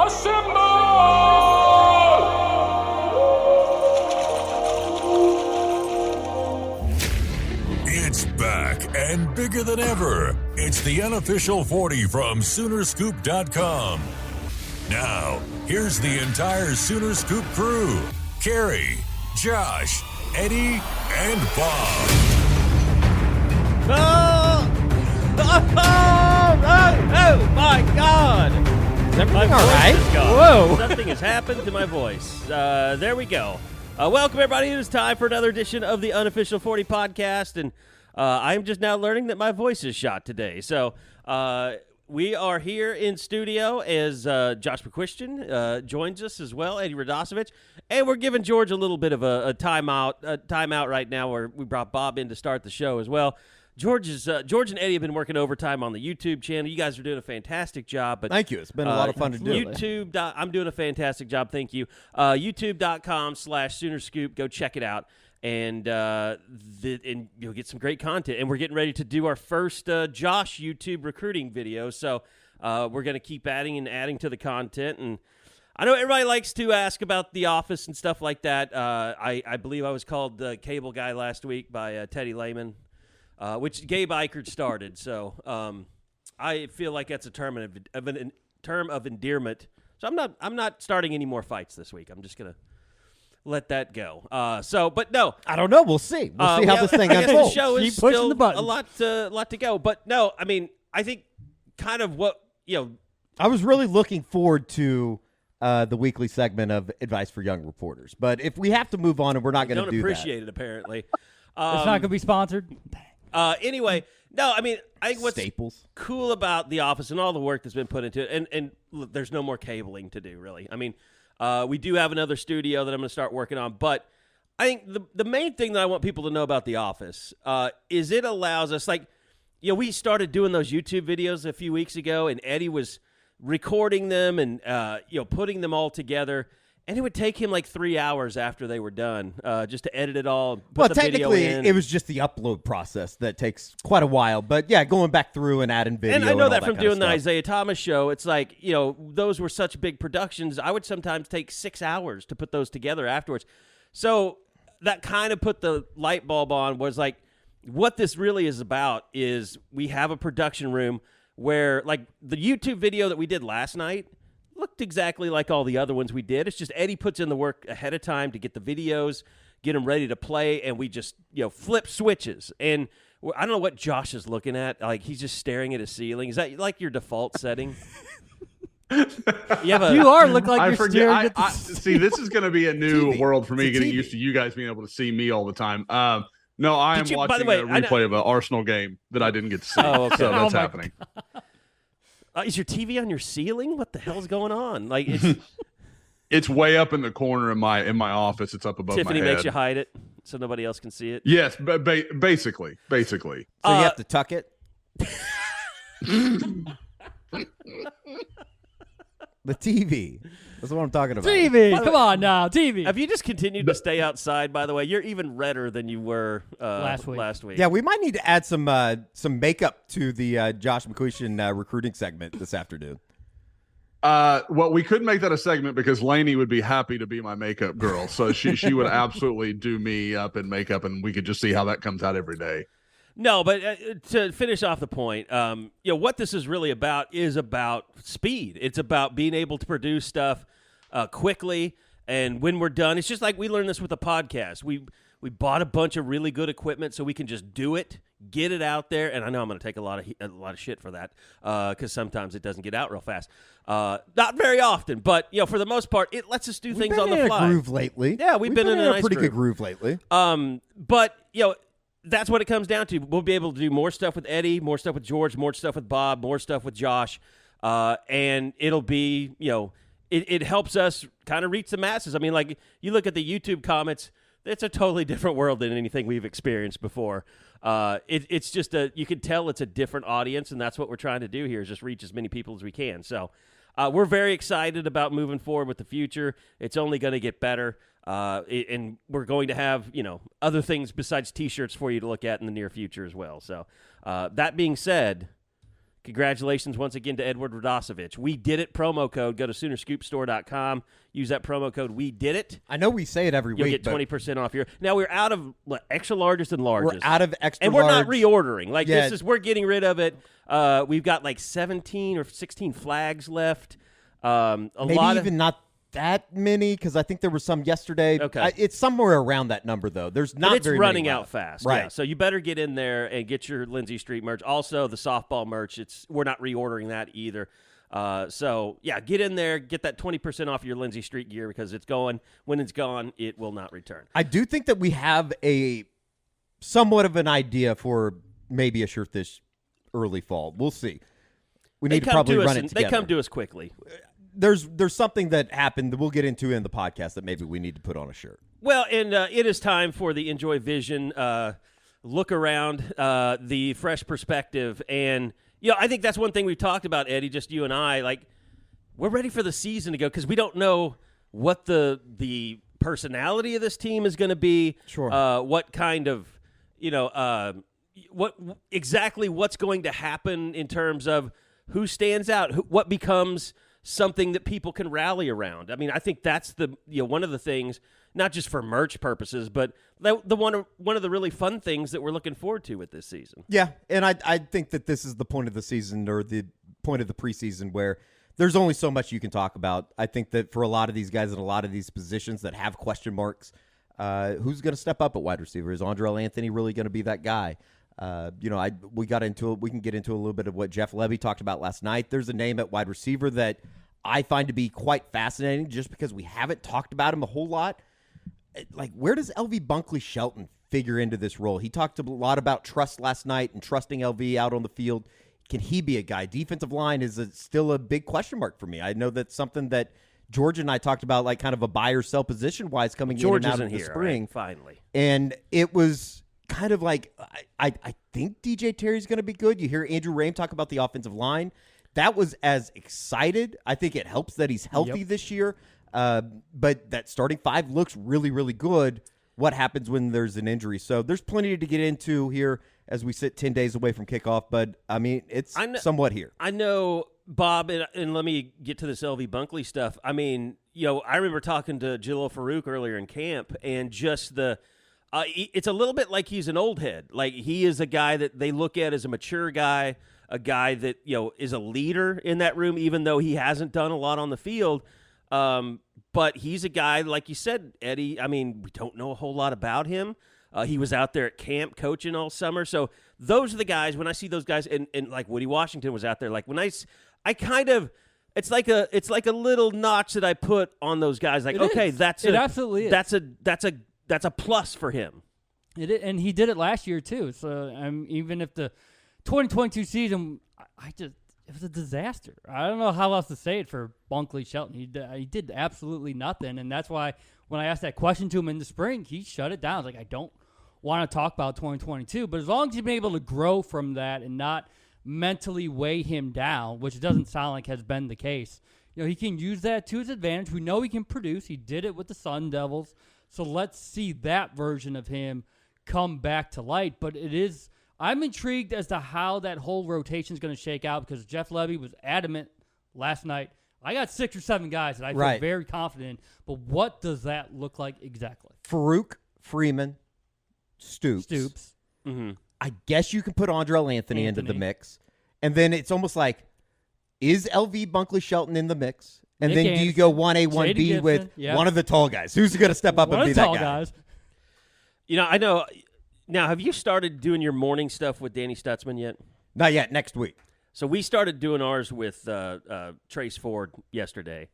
It's back and bigger than ever. It's the Unofficial 40 from Soonerscoop.com. Now, here's the entire Sooner Scoop crew. Carrie, Josh, Eddie, and Bob. Oh my God! Is everything all right? Whoa! Something has happened to my voice. There we go. Welcome, everybody. It is time for another edition of the Unofficial 40 podcast, and I'm just now learning that my voice is shot today. So we are here in studio as Josh McQuistion joins us as well, Eddie Radosevich, and we're giving George a little bit of a timeout right now, where we brought Bob in to start the show as well. George and Eddie have been working overtime on the YouTube channel. You guys are doing a fantastic job. But thank you. It's been a lot of fun to do. I'm doing a fantastic job. Thank you. YouTube.com/Soonerscoop. Go check it out. And you'll get some great content. And we're getting ready to do our first Josh YouTube recruiting video. So we're going to keep adding to the content. And I know everybody likes to ask about The Office and stuff like that. I believe I was called the cable guy last week by Teddy Lehman. Which Gabe Eichert started, so I feel like that's a term of endearment. So I'm not starting any more fights this week. I'm just gonna let that go. But no, I don't know. We'll see. We'll see how this thing unfolds. The show is still a lot to go. But no, I mean, I think kind of what I was really looking forward to the weekly segment of Advice for Young Reporters. But if we have to move on, and we're not going to do that, don't appreciate it. Apparently, it's not going to be sponsored. Anyway, no, I mean, I think what's Staples. Cool about The Office and all the work that's been put into it, and look, there's no more cabling to do, really. I mean, we do have another studio that I'm going to start working on, but I think the main thing that I want people to know about The Office is it allows us, we started doing those YouTube videos a few weeks ago, and Eddie was recording them and, putting them all together. And it would take him like 3 hours after they were done just to edit it all, put the video in. Technically, it was just the upload process that takes quite a while. But, yeah, going back through and adding video and I know that from doing the stuff. Isaiah Thomas show. It's like, those were such big productions. I would sometimes take 6 hours to put those together afterwards. So that kind of put the light bulb on, was like, what this really is about is we have a production room where, like, the YouTube video that we did last night looked exactly like all the other ones we did. It's just Eddie puts in the work ahead of time to get the videos, get them ready to play, and we just, flip switches. And I don't know what Josh is looking at. Like, he's just staring at his ceiling. Is that like your default setting? You are look like you're staring at the see, this is going to be a new world for me, getting used to you guys being able to see me all the time. No, I am watching a replay of an Arsenal game that I didn't get to see. Oh, okay. So that's happening. Is your TV on your ceiling? What the hell's going on? Like, it's way up in the corner in my office. It's up above Tiffany my head. makes you hide it so nobody else can see it. Yes, but basically. So you have to tuck it. The TV. That's what I'm talking about. TV. Come on now, TV. Have you just continued to stay outside, by the way? You're even redder than you were last week. Yeah, we might need to add some makeup to the Josh McQuistion recruiting segment this afternoon. Well, we could make that a segment because Lainey would be happy to be my makeup girl. So she would absolutely do me up in makeup, and we could just see how that comes out every day. No, but to finish off the point, what this is really about is about speed. It's about being able to produce stuff quickly, and when we're done, it's just like we learned this with the podcast. We bought a bunch of really good equipment so we can just do it, get it out there, and I know I'm going to take a lot of shit for that because sometimes it doesn't get out real fast. Not very often, but for the most part, it lets us do things on the fly. We've been in a groove lately. Yeah, we've been in a nice pretty good groove lately. But that's what it comes down to. We'll be able to do more stuff with Eddie, more stuff with George, more stuff with Bob, more stuff with Josh, and it'll be, it helps us kind of reach the masses. I mean, like, you look at the YouTube comments, it's a totally different world than anything we've experienced before. It's just you can tell it's a different audience, and that's what we're trying to do here, is just reach as many people as we can. So we're very excited about moving forward with the future. It's only going to get better. And we're going to have, other things besides T-shirts for you to look at in the near future as well. So that being said, Congratulations once again to Edward Radosevich. We did it promo code. Go to Soonerscoopstore.com. Use that promo code. We did it. I know we say it every You'll week. get 20% off here. Now we're out of extra largest and largest. We're out of extra and large. we're not reordering. Like Yeah. we're getting rid of it. We've got like 17 or 16 flags left. Maybe even not that many, because I think there were some yesterday. Okay. It's somewhere around that number, though. There's not but it's very running many out left. fast. Right. Yeah. So you better get in there and get your Lindsay Street merch. Also, the softball merch. We're not reordering that either. So, yeah, get in there. Get that 20% off your Lindsay Street gear because it's going. When it's gone, it will not return. I do think that we have a somewhat of an idea for maybe a shirt this early fall. We'll see. We need to probably run it together. They come to us quickly. There's something that happened that we'll get into in the podcast that maybe we need to put on a shirt. Well, and it is time for the Enjoy Vision look around, the fresh perspective. And, I think that's one thing we've talked about, Eddie, just you and I. Like, we're ready for the season to go because we don't know what the personality of this team is going to be. Sure. What kind of, what's going to happen in terms of who stands out, what becomes something that people can rally around. I mean, I think that's one of the things, not just for merch purposes, but one of the really fun things that we're looking forward to with this season. Yeah, and I think that this is the point of the season or the point of the preseason where there's only so much you can talk about. I think that for a lot of these guys in a lot of these positions that have question marks, who's going to step up at wide receiver? Is Andrell Anthony really going to be that guy? We got into it. We can get into a little bit of what Jeff Lebby talked about last night. There's a name at wide receiver that I find to be quite fascinating just because we haven't talked about him a whole lot. Like, where does LV Bunkley Shelton figure into this role? He talked a lot about trust last night and trusting LV out on the field. Can he be a guy? Defensive line is still a big question mark for me. I know that's something that George and I talked about, like kind of a buy or sell position-wise coming in and out of the spring. Right? Finally. And it was kind of like, I think DJ Terry's going to be good. You hear Andrew Rame talk about the offensive line. That was as excited. I think it helps that he's healthy this year. But that starting five looks really, really good. What happens when there's an injury? So there's plenty to get into here as we sit 10 days away from kickoff. But, I mean, it's somewhat here. I know, Bob, and let me get to this LV Bunkley stuff. I mean, I remember talking to Jalil Farouk earlier in camp, and just it's a little bit like he's an old head. Like, he is a guy that they look at as a mature guy, a guy that, is a leader in that room, even though he hasn't done a lot on the field. But he's a guy, like you said, Eddie, I mean, we don't know a whole lot about him. He was out there at camp coaching all summer. So those are the guys, when I see those guys, and like Woody Washington was out there, like when I kind of, it's like a little notch that I put on those guys. Like, it absolutely is. That's a plus for him. And he did it last year too. So even if the 2022 season, it was a disaster. I don't know how else to say it for Bunkley Shelton. He did absolutely nothing, and that's why when I asked that question to him in the spring, he shut it down. Like, I don't want to talk about 2022, but as long as he's been able to grow from that and not mentally weigh him down, which doesn't sound like has been the case, he can use that to his advantage. We know he can produce. He did it with the Sun Devils, so let's see that version of him come back to light. But I'm intrigued as to how that whole rotation is going to shake out because Jeff Lebby was adamant last night. I got 6 or 7 guys that I feel very confident in, but what does that look like exactly? Farouk, Freeman, Stoops. Mm-hmm. I guess you can put Andrell Anthony into the mix. And then it's almost like, is LV Bunkley Shelton in the mix? And Nick then Anderson, do you go 1A, 1B Gibson, with one of the tall guys? Who's going to step up and be that guy? Guys. I know. Now, have you started doing your morning stuff with Danny Stutzman yet? Not yet. Next week. So we started doing ours with Trace Ford yesterday.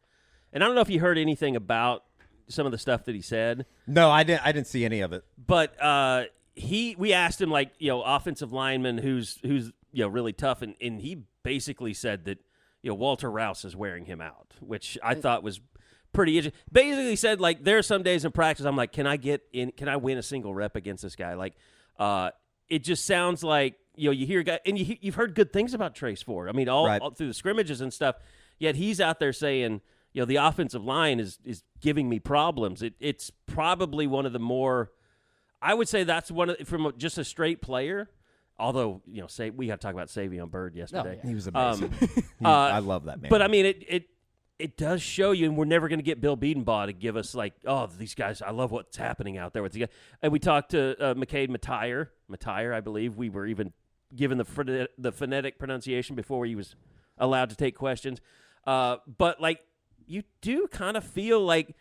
And I don't know if you heard anything about some of the stuff that he said. No, I didn't see any of it. But we asked him, like, offensive lineman who's really tough, and he basically said that Walter Rouse is wearing him out, which I thought was pretty interesting. Basically said, like, there are some days in practice I'm like, can I win a single rep against this guy? Like, it just sounds like you hear guys, and you've heard good things about Trace Ford. I mean, all through the scrimmages and stuff. Yet he's out there saying, the offensive line is giving me problems. It's probably one of the more, I would say that's one of, from just a straight player, Although, say we got to talk about Savion Byrd yesterday. He was amazing. I love that man. But I mean, it does show you, and we're never going to get Bill Bedenbaugh to give us like, oh, these guys, I love what's happening out there with the guys. And we talked to McCade Matire, I believe. We were even given the phonetic pronunciation before he was allowed to take questions. But like, you do kind of feel like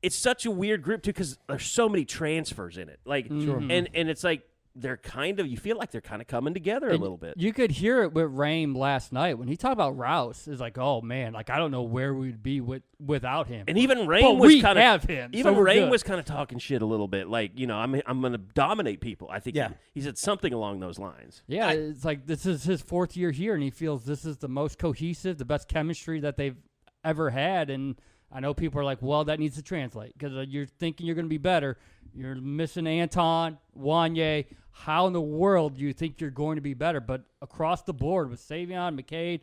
it's such a weird group too, because there's so many transfers in it. Like, and it's like, you feel like they're kind of coming together a little bit. You could hear it with Raym last night when he talked about Rouse. It's like, oh man, like I don't know where we'd be without him. And even Raym was kind of have him. Even so Raym was kind of talking shit a little bit, like I'm going to dominate people. I think he said something along those lines. Yeah, it's like this is his 4th year here, and he feels this is the most cohesive, the best chemistry that they've ever had. And I know people are like, well, that needs to translate because you're thinking you're going to be better. You're missing Anton, Wanye. How in the world do you think you're going to be better? But across the board with Savion, McCade,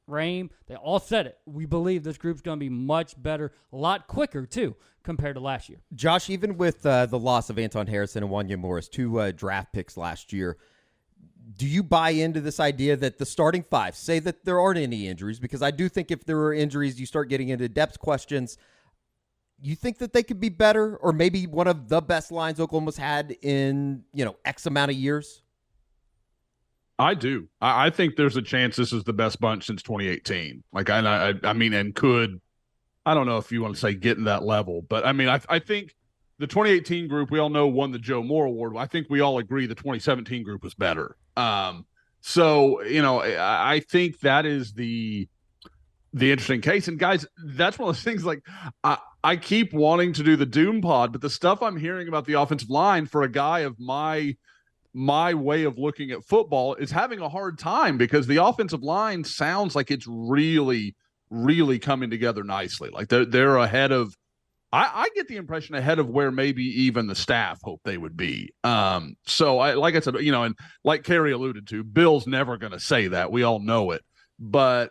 Raym, they all said it. We believe this group's going to be much better, a lot quicker, too, compared to last year. Josh, even with the loss of Anton Harrison and Wanye Morris, 2 draft picks last year, do you buy into this idea that the starting 5, say that there aren't any injuries? Because I do think if there are injuries, you start getting into depth questions. You think that they could be better, or maybe one of the best lines Oklahoma's had in, X amount of years? I do. I think there's a chance this is the best bunch since 2018. Like, I mean, and could, I don't know if you want to say get in that level, but I mean, I think the 2018 group, we all know, won the Joe Moore Award. I think we all agree the 2017 group was better. So, I think that is the interesting case. And guys, that's one of those things, like, I keep wanting to do the Doom pod, but the stuff I'm hearing about the offensive line for a guy of my way of looking at football is having a hard time because the offensive line sounds like it's really, really coming together nicely. Like they're ahead of, I get the impression ahead of where maybe even the staff hoped they would be. So like I said, and like Kerry alluded to, Bill's never going to say that. We all know it, but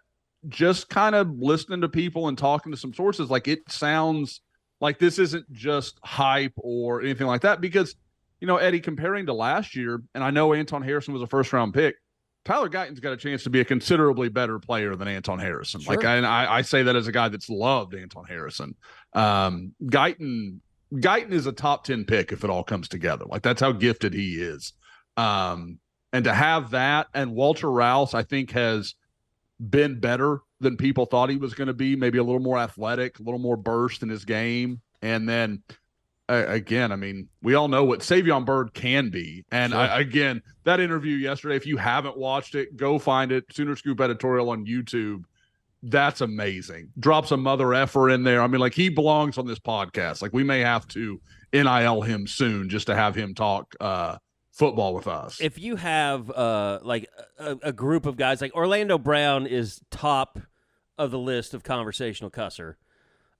just kind of listening to people and talking to some sources, like it sounds like this isn't just hype or anything like that because, Eddie, comparing to last year, and I know Anton Harrison was a first-round pick, Tyler Guyton's got a chance to be a considerably better player than Anton Harrison. Sure. Like, I say that as a guy that's loved Anton Harrison. Guyton is a top 10 pick if it all comes together. Like, that's how gifted he is. And to have that, and Walter Rouse, I think, has been better than people thought he was going to be, maybe a little more athletic, a little more burst in his game. And then again, I mean, we all know what Savion Byrd can be. And sure. Again, that interview yesterday, if you haven't watched it, go find it. Sooner Scoop editorial on YouTube. That's amazing. Drop some mother effer in there. I mean, like, he belongs on this podcast. Like, we may have to NIL him soon just to have him talk football with us. If you have like a group of guys, like Orlando Brown is top of the list of conversational cusser.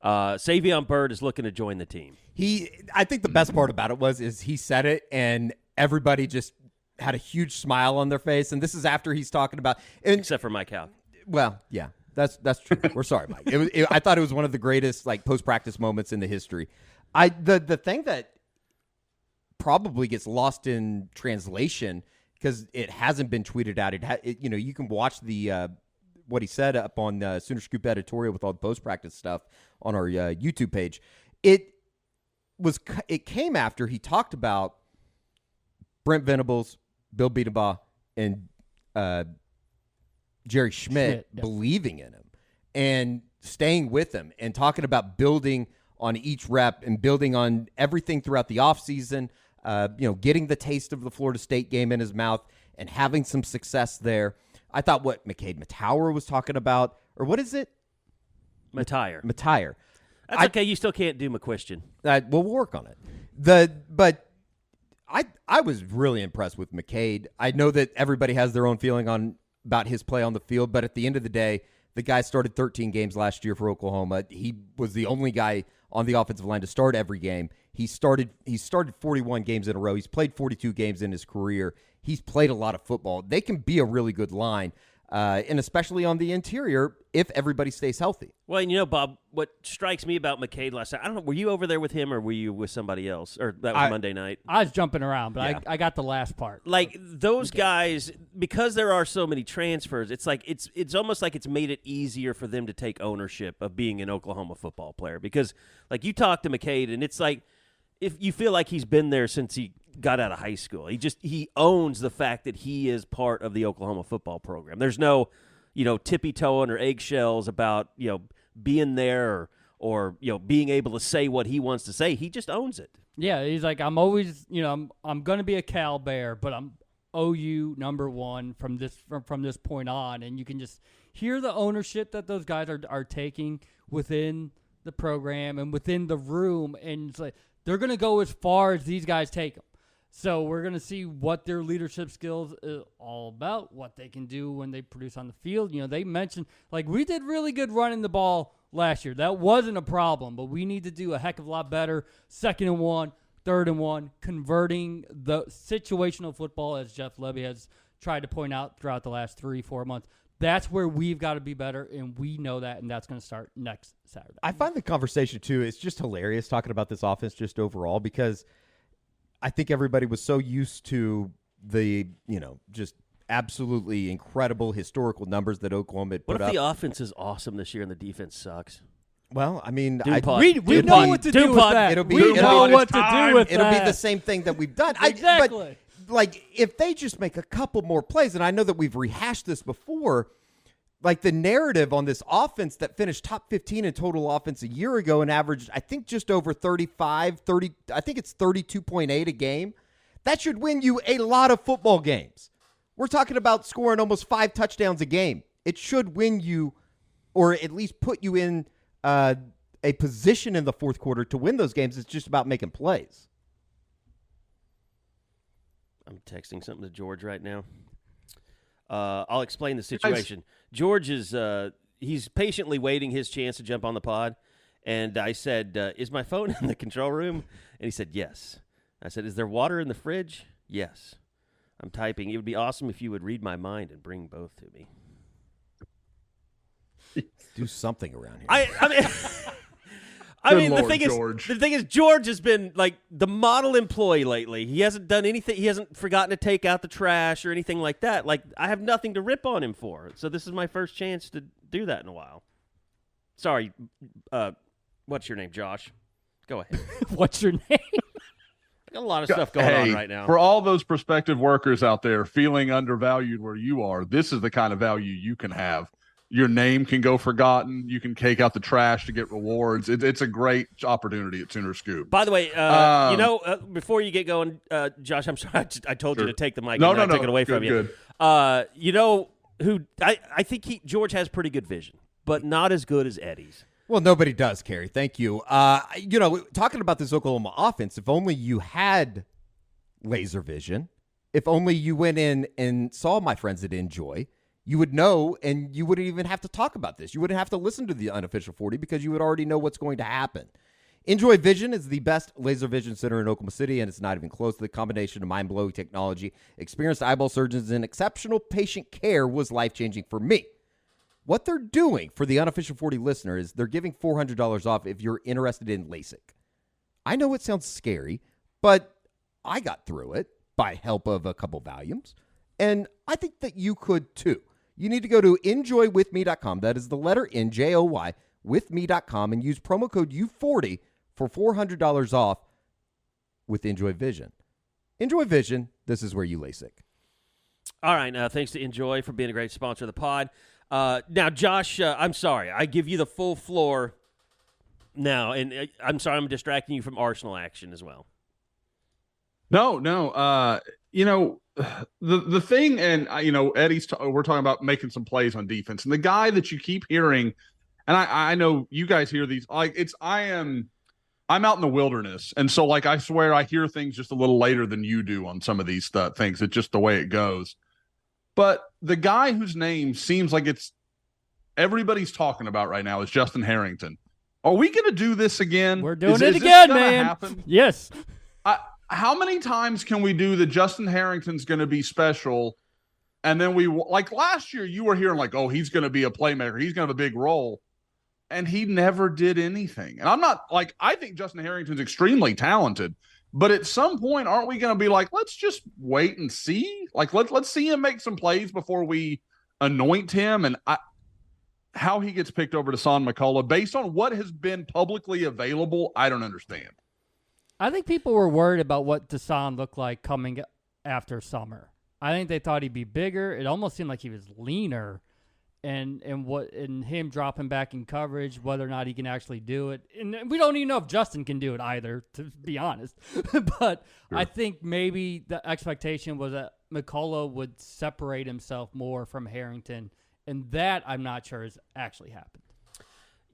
Savion Byrd is looking to join the team. I think the best part about it is he said it and everybody just had a huge smile on their face. And this is after he's talking about, except for Mike Houck. Well, yeah, that's true. We're sorry, Mike. I thought it was one of the greatest like post-practice moments in the history. The thing that probably gets lost in translation because it hasn't been tweeted out. You can watch the what he said up on the Sooner Scoop editorial with all the post-practice stuff on our YouTube page. It came after he talked about Brent Venables, Bill Bedenbaugh, and Jerry Schmidt believing in him and staying with him and talking about building on each rep and building on everything throughout the offseason, getting the taste of the Florida State game in his mouth and having some success there. I thought what McCade Matauer was talking about, or what is it? Matire. That's okay. You still can't do McQuestion. We'll work on it. But I was really impressed with McCade. I know that everybody has their own feeling about his play on the field, but at the end of the day, the guy started 13 games last year for Oklahoma. He was the only guy on the offensive line to start every game. He started 41 games in a row. He's played 42 games in his career. He's played a lot of football. They can be a really good line. and especially on the interior if everybody stays healthy. Well, and Bob, what strikes me about McCade last night, I don't know, were you over there with him or were you with somebody else? Or that was Monday night? I was jumping around, but Yeah. I got the last part. Like those guys, because there are so many transfers, it's like it's almost like it's made it easier for them to take ownership of being an Oklahoma football player. Because like you talk to McCade, and it's like if you feel like he's been there since he got out of high school. He owns the fact that he is part of the Oklahoma football program. There's no, tippy-toeing or eggshells about, being there or being able to say what he wants to say. He just owns it. Yeah, he's like, I'm always, I'm going to be a Cal Bear, but I'm OU #1 from this point on. And you can just hear the ownership that those guys are taking within the program and within the room. And it's like, they're going to go as far as these guys take them. So we're going to see what their leadership skills is all about, what they can do when they produce on the field. They mentioned, like, we did really good running the ball last year. That wasn't a problem, but we need to do a heck of a lot better. 2nd and 1, 3rd and 1, converting the situational football, as Jeff Lebby has tried to point out throughout the last 3-4 months. That's where we've got to be better, and we know that, and that's going to start next Saturday. I find the conversation, too, it's just hilarious talking about this offense just overall because I think everybody was so used to the, just absolutely incredible historical numbers that Oklahoma had put What up. if the offense is awesome this year and the defense sucks? Well, I mean, we know what to do with that. It'll be the same thing that we've done. Exactly. But if they just make a couple more plays, and I know that we've rehashed this before, like the narrative on this offense that finished top 15 in total offense a year ago and averaged, I think, just over 30, I think it's 32.8 a game. That should win you a lot of football games. We're talking about scoring almost 5 touchdowns a game. It should win you, or at least put you in a position in the fourth quarter to win those games. It's just about making plays. I'm texting something to George right now. I'll explain the situation. George is he's patiently waiting his chance to jump on the pod, and I said, "Is my phone in the control room?" And he said, "Yes." I said, "Is there water in the fridge?" "Yes." I'm typing. It would be awesome if you would read my mind and bring both to me. Do something around here. I mean, Lord, the thing is, George has been like the model employee lately. He hasn't done anything. He hasn't forgotten to take out the trash or anything like that. Like, I have nothing to rip on him for. So this is my first chance to do that in a while. Sorry. What's your name, Josh? Go ahead. What's your name? I got a lot of stuff going on right now. For all those prospective workers out there feeling undervalued where you are, this is the kind of value you can have. Your name can go forgotten. You can take out the trash to get rewards. It's a great opportunity at Sooner Scoop. By the way, before you get going, Josh, I'm sorry. I told you to take the mic. No, and I took it away from you. You know who? I think George has pretty good vision, but not as good as Eddie's. Well, nobody does, Kerry. Thank you. Talking about this Oklahoma offense, if only you had laser vision, if only you went in and saw my friends at Enjoy, you would know, and you wouldn't even have to talk about this. You wouldn't have to listen to the Unofficial 40 because you would already know what's going to happen. Enjoy Vision is the best laser vision center in Oklahoma City, and it's not even close. The combination of mind-blowing technology, experienced eyeball surgeons, and exceptional patient care was life-changing for me. What they're doing for the Unofficial 40 listener is they're giving $400 off if you're interested in LASIK. I know it sounds scary, but I got through it by help of a couple volumes, and I think that you could too. You need to go to enjoywithme.com. That is the letter NJOY, withme.com, and use promo code U40 for $400 off with Enjoy Vision. Enjoy Vision, this is where you LASIK. All right, thanks to Enjoy for being a great sponsor of the pod. Now, Josh, I'm sorry. I give you the full floor now, and I'm sorry I'm distracting you from Arsenal action as well. No. The thing, and Eddie's. We're talking about making some plays on defense, and the guy that you keep hearing, and I know you guys hear these. Like I'm out in the wilderness, and so I swear I hear things just a little later than you do on some of these things. It's just the way it goes. But the guy whose name seems like it's everybody's talking about right now is Justin Harrington. Are we going to do this again? We're doing it again, man. Happen? Yes. How many times can we do that Justin Harrington's going to be special And then like last year, you were hearing like, oh, he's going to be a playmaker. He's going to have a big role. And he never did anything. And I'm not like, I think Justin Harrington's extremely talented. But at some point, aren't we going to be like, let's just wait and see? Like, let's see him make some plays before we anoint him. And how he gets picked over to Son McCullough based on what has been publicly available, I don't understand. I think people were worried about what Deshaun looked like coming after summer. I think they thought he'd be bigger. It almost seemed like he was leaner, and him dropping back in coverage, whether or not he can actually do it. And we don't even know if Justin can do it either, to be honest. But sure. I think maybe the expectation was that McCullough would separate himself more from Harrington, and that I'm not sure has actually happened.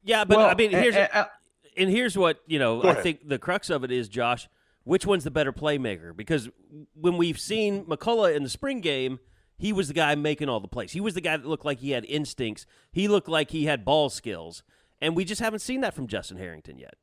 Yeah, but I mean, here's what, I think the crux of it is, Josh, which one's the better playmaker? Because when we've seen McCullough in the spring game, he was the guy making all the plays. He was the guy that looked like he had instincts. He looked like he had ball skills. And we just haven't seen that from Justin Harrington yet.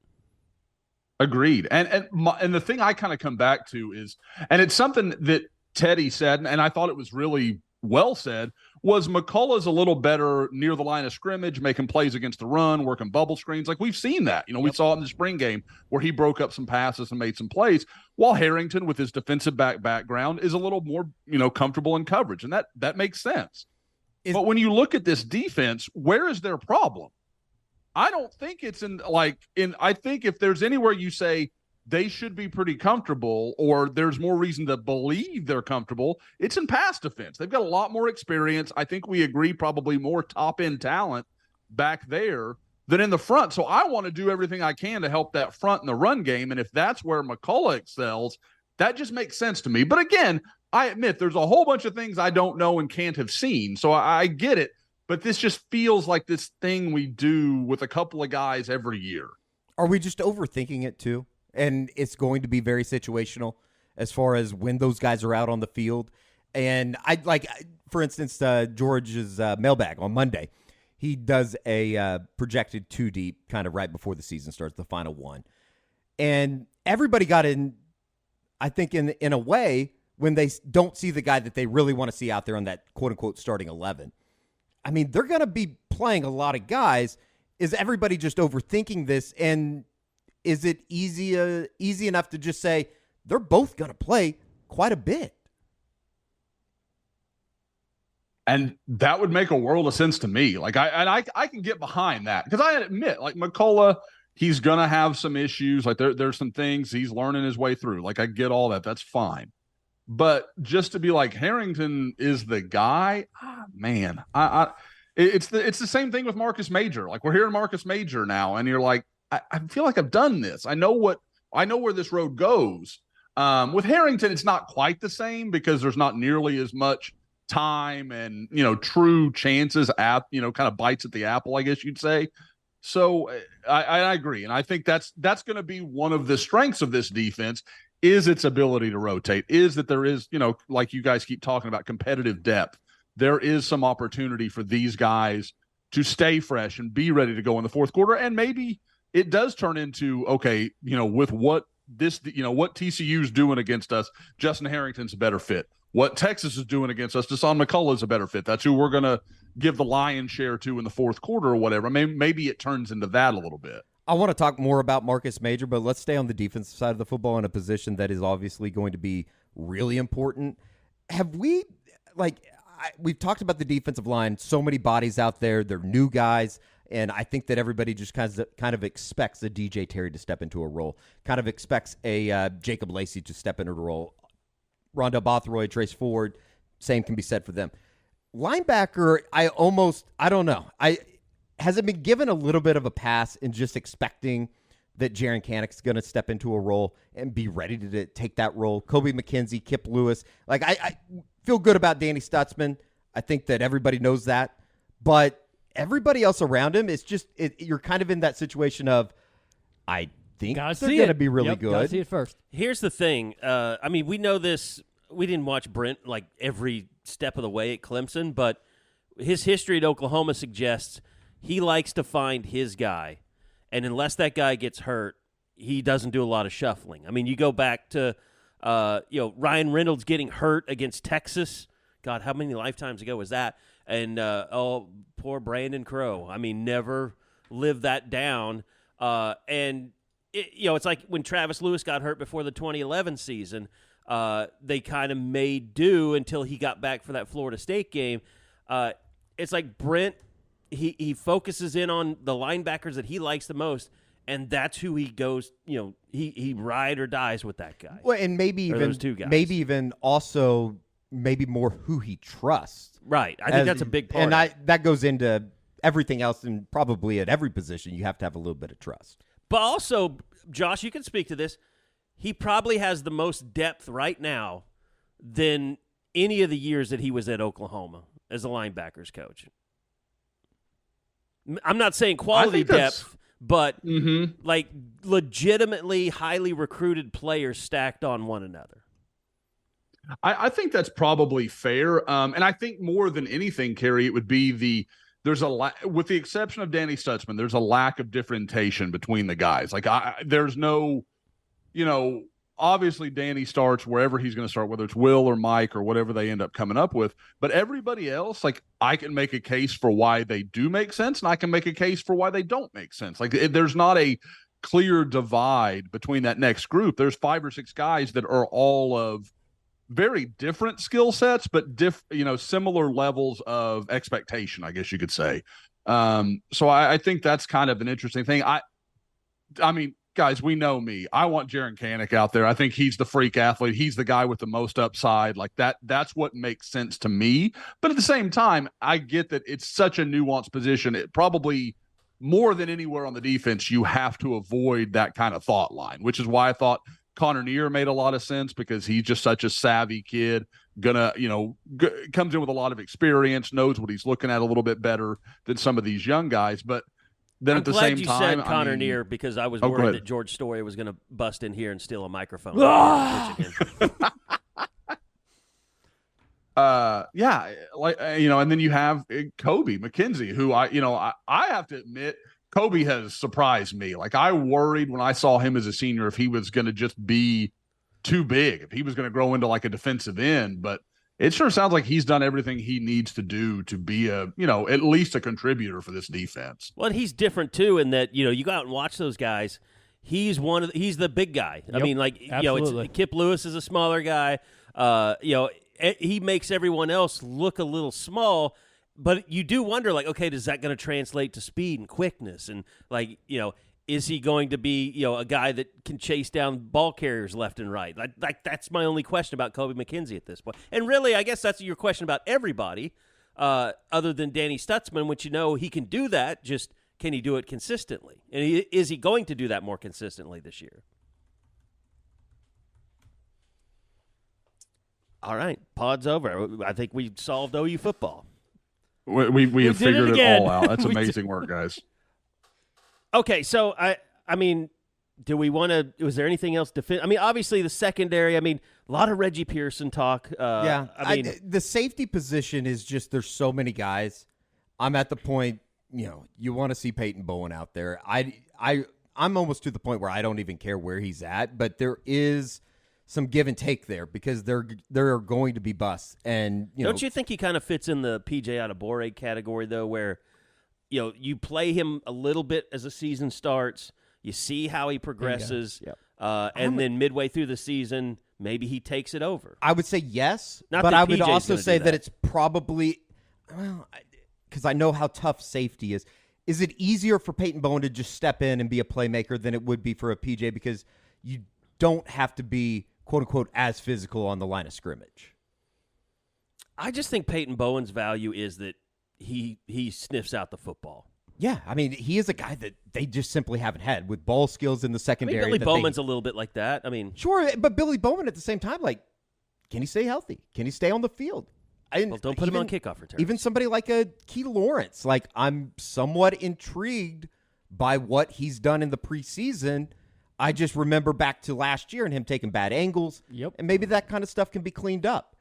Agreed. And the thing I kind of come back to is, and it's something that Teddy said, and I thought it was really well said, was McCullough's a little better near the line of scrimmage, making plays against the run, working bubble screens. Like we've seen that. We saw it in the spring game where he broke up some passes and made some plays, while Harrington, with his defensive background, is a little more, comfortable in coverage. And that makes sense. But when you look at this defense, where is their problem? I don't think it's I think if there's anywhere you say they should be pretty comfortable, or there's more reason to believe they're comfortable, it's in pass defense. They've got a lot more experience. I think we agree probably more top-end talent back there than in the front. So I want to do everything I can to help that front in the run game, and if that's where McCullough excels, that just makes sense to me. But again, I admit there's a whole bunch of things I don't know and can't have seen, so I get it, but this just feels like this thing we do with a couple of guys every year. Are we just overthinking it too? And it's going to be very situational as far as when those guys are out on the field. And for instance, George's mailbag on Monday, he does a projected 2 deep kind of right before the season starts, the final one. And everybody got in, I think, in a way, when they don't see the guy that they really want to see out there on that quote-unquote starting 11. I mean, they're going to be playing a lot of guys. Is everybody just overthinking this? And is it easy enough to just say they're both going to play quite a bit? And that would make a world of sense to me. I can get behind that, because I admit, like McCullough, he's going to have some issues. Like there's some things he's learning his way through. Like I get all that. That's fine. But just to be like Harrington is the guy, man, it's the same thing with Marcus Major. Like we're hearing Marcus Major now, and you're like, I feel like I've done this. I know where this road goes. With Harrington, it's not quite the same because there's not nearly as much time and, true chances at, kind of bites at the apple, I guess you'd say. So I agree. And I think that's going to be one of the strengths of this defense, is its ability to rotate, is that there is, like you guys keep talking about, competitive depth. There is some opportunity for these guys to stay fresh and be ready to go in the fourth quarter. And maybe it does turn into, okay, with what what TCU's doing against us, Justin Harrington's a better fit. What Texas is doing against us, Deshaun McCullough is a better fit. That's who we're going to give the lion's share to in the fourth quarter or whatever. Maybe it turns into that a little bit. I want to talk more about Marcus Major, but let's stay on the defensive side of the football in a position that is obviously going to be really important. Have we, we've talked about the defensive line, so many bodies out there, they're new guys. And I think that everybody just kind of expects a DJ Terry to step into a role, kind of expects a Jacob Lacey to step into a role. Rondell Bothroyd, Trace Ford, same can be said for them. Linebacker, I don't know. Has it been given a little bit of a pass in just expecting that Jaren Kanik's going to step into a role and be ready to take that role? Kobe McKenzie, Kip Lewis. I feel good about Danny Stutzman. I think that everybody knows that. But everybody else around him, it's just you're kind of in that situation of, I think they're going to be really good. Gotta see it first. Here's the thing. We know this. We didn't watch Brent every step of the way at Clemson, but his history at Oklahoma suggests he likes to find his guy, and unless that guy gets hurt, he doesn't do a lot of shuffling. You go back to Ryan Reynolds getting hurt against Texas God, how many lifetimes ago was that? And, poor Brandon Crow. I mean, never lived that down. And, it's like when Travis Lewis got hurt before the 2011 season, they kind of made do until he got back for that Florida State game. It's like Brent, he focuses in on the linebackers that he likes the most, and that's who he goes, he ride or dies with that guy. Well, and maybe even those two guys. Maybe even also maybe more who he trusts. Right. I think that's a big part. And that goes into everything else, and probably at every position you have to have a little bit of trust. But also, Josh, you can speak to this. He probably has the most depth right now than any of the years that he was at Oklahoma as a linebackers coach. I'm not saying quality depth, but like legitimately highly recruited players stacked on one another. I think that's probably fair. And I think more than anything, Kerry, it would be there's with the exception of Danny Stutzman, there's a lack of differentiation between the guys. Like there's no, obviously Danny starts wherever he's going to start, whether it's Will or Mike or whatever they end up coming up with. But everybody else, like I can make a case for why they do make sense, and I can make a case for why they don't make sense. Like there's not a clear divide between that next group. There's 5 or 6 guys that are all of very different skill sets, but similar levels of expectation, I guess you could say. So I think that's kind of an interesting thing. I mean, guys, we know me. I want Jaren Kanak out there. I think he's the freak athlete. He's the guy with the most upside. Like that's what makes sense to me. But at the same time, I get that it's such a nuanced position. It probably more than anywhere on the defense, you have to avoid that kind of thought line, which is why I thought Connor Neer made a lot of sense, because he's just such a savvy kid, comes in with a lot of experience, knows what he's looking at a little bit better than some of these young guys. But then at the same time, I'm glad you said Connor Neer, because I was worried that George Story was going to bust in here and steal a microphone. And then you have Kobe McKenzie, who I have to admit, Kobe has surprised me. Like I worried when I saw him as a senior if he was going to just be too big, if he was going to grow into like a defensive end. But it sure sounds like he's done everything he needs to do to be at least a contributor for this defense. Well, and he's different too in that you go out and watch those guys. He's he's the big guy. Yep, I mean, like absolutely. Kip Lewis is a smaller guy. He makes everyone else look a little small. But you do wonder, like, okay, is that going to translate to speed and quickness? And, like, is he going to be, a guy that can chase down ball carriers left and right? Like that's my only question about Kobe McKenzie at this point. And really, I guess that's your question about everybody other than Danny Stutzman, which he can do that, just can he do it consistently? And is he going to do that more consistently this year? All right, pod's over. I think we solved OU football. We have figured it all out. That's amazing work, guys. Okay, so I mean, do we want to? Was there anything else I mean, obviously the secondary. I mean, a lot of Reggie Pearson talk. The safety position is just there's so many guys. I'm at the point, you want to see Peyton Bowen out there. I'm almost to the point where I don't even care where he's at, but there is some give and take there because there are going to be busts. And don't you think he kind of fits in the PJ Adebawore category though, where you play him a little bit as the season starts, you see how he progresses, and then midway through the season maybe he takes it over. I would say yes, Not but that I would PJ's also gonna say do that it's probably because I know how tough safety is. Is it easier for Peyton Bowen to just step in and be a playmaker than it would be for a PJ because you don't have to be quote-unquote as physical on the line of scrimmage? I just think Peyton Bowen's value is that he sniffs out the football. Yeah, I mean, he is a guy that they just simply haven't had with ball skills in the secondary. Billy Bowman's a little bit like that. I mean, sure, but Billy Bowman at the same time, like, can he stay healthy? Can he stay on the field? Well, don't put him on kickoff returns. Even somebody like a Keith Lawrence, like, I'm somewhat intrigued by what he's done in the preseason. I just remember back to last year and him taking bad angles. Yep. And maybe that kind of stuff can be cleaned up.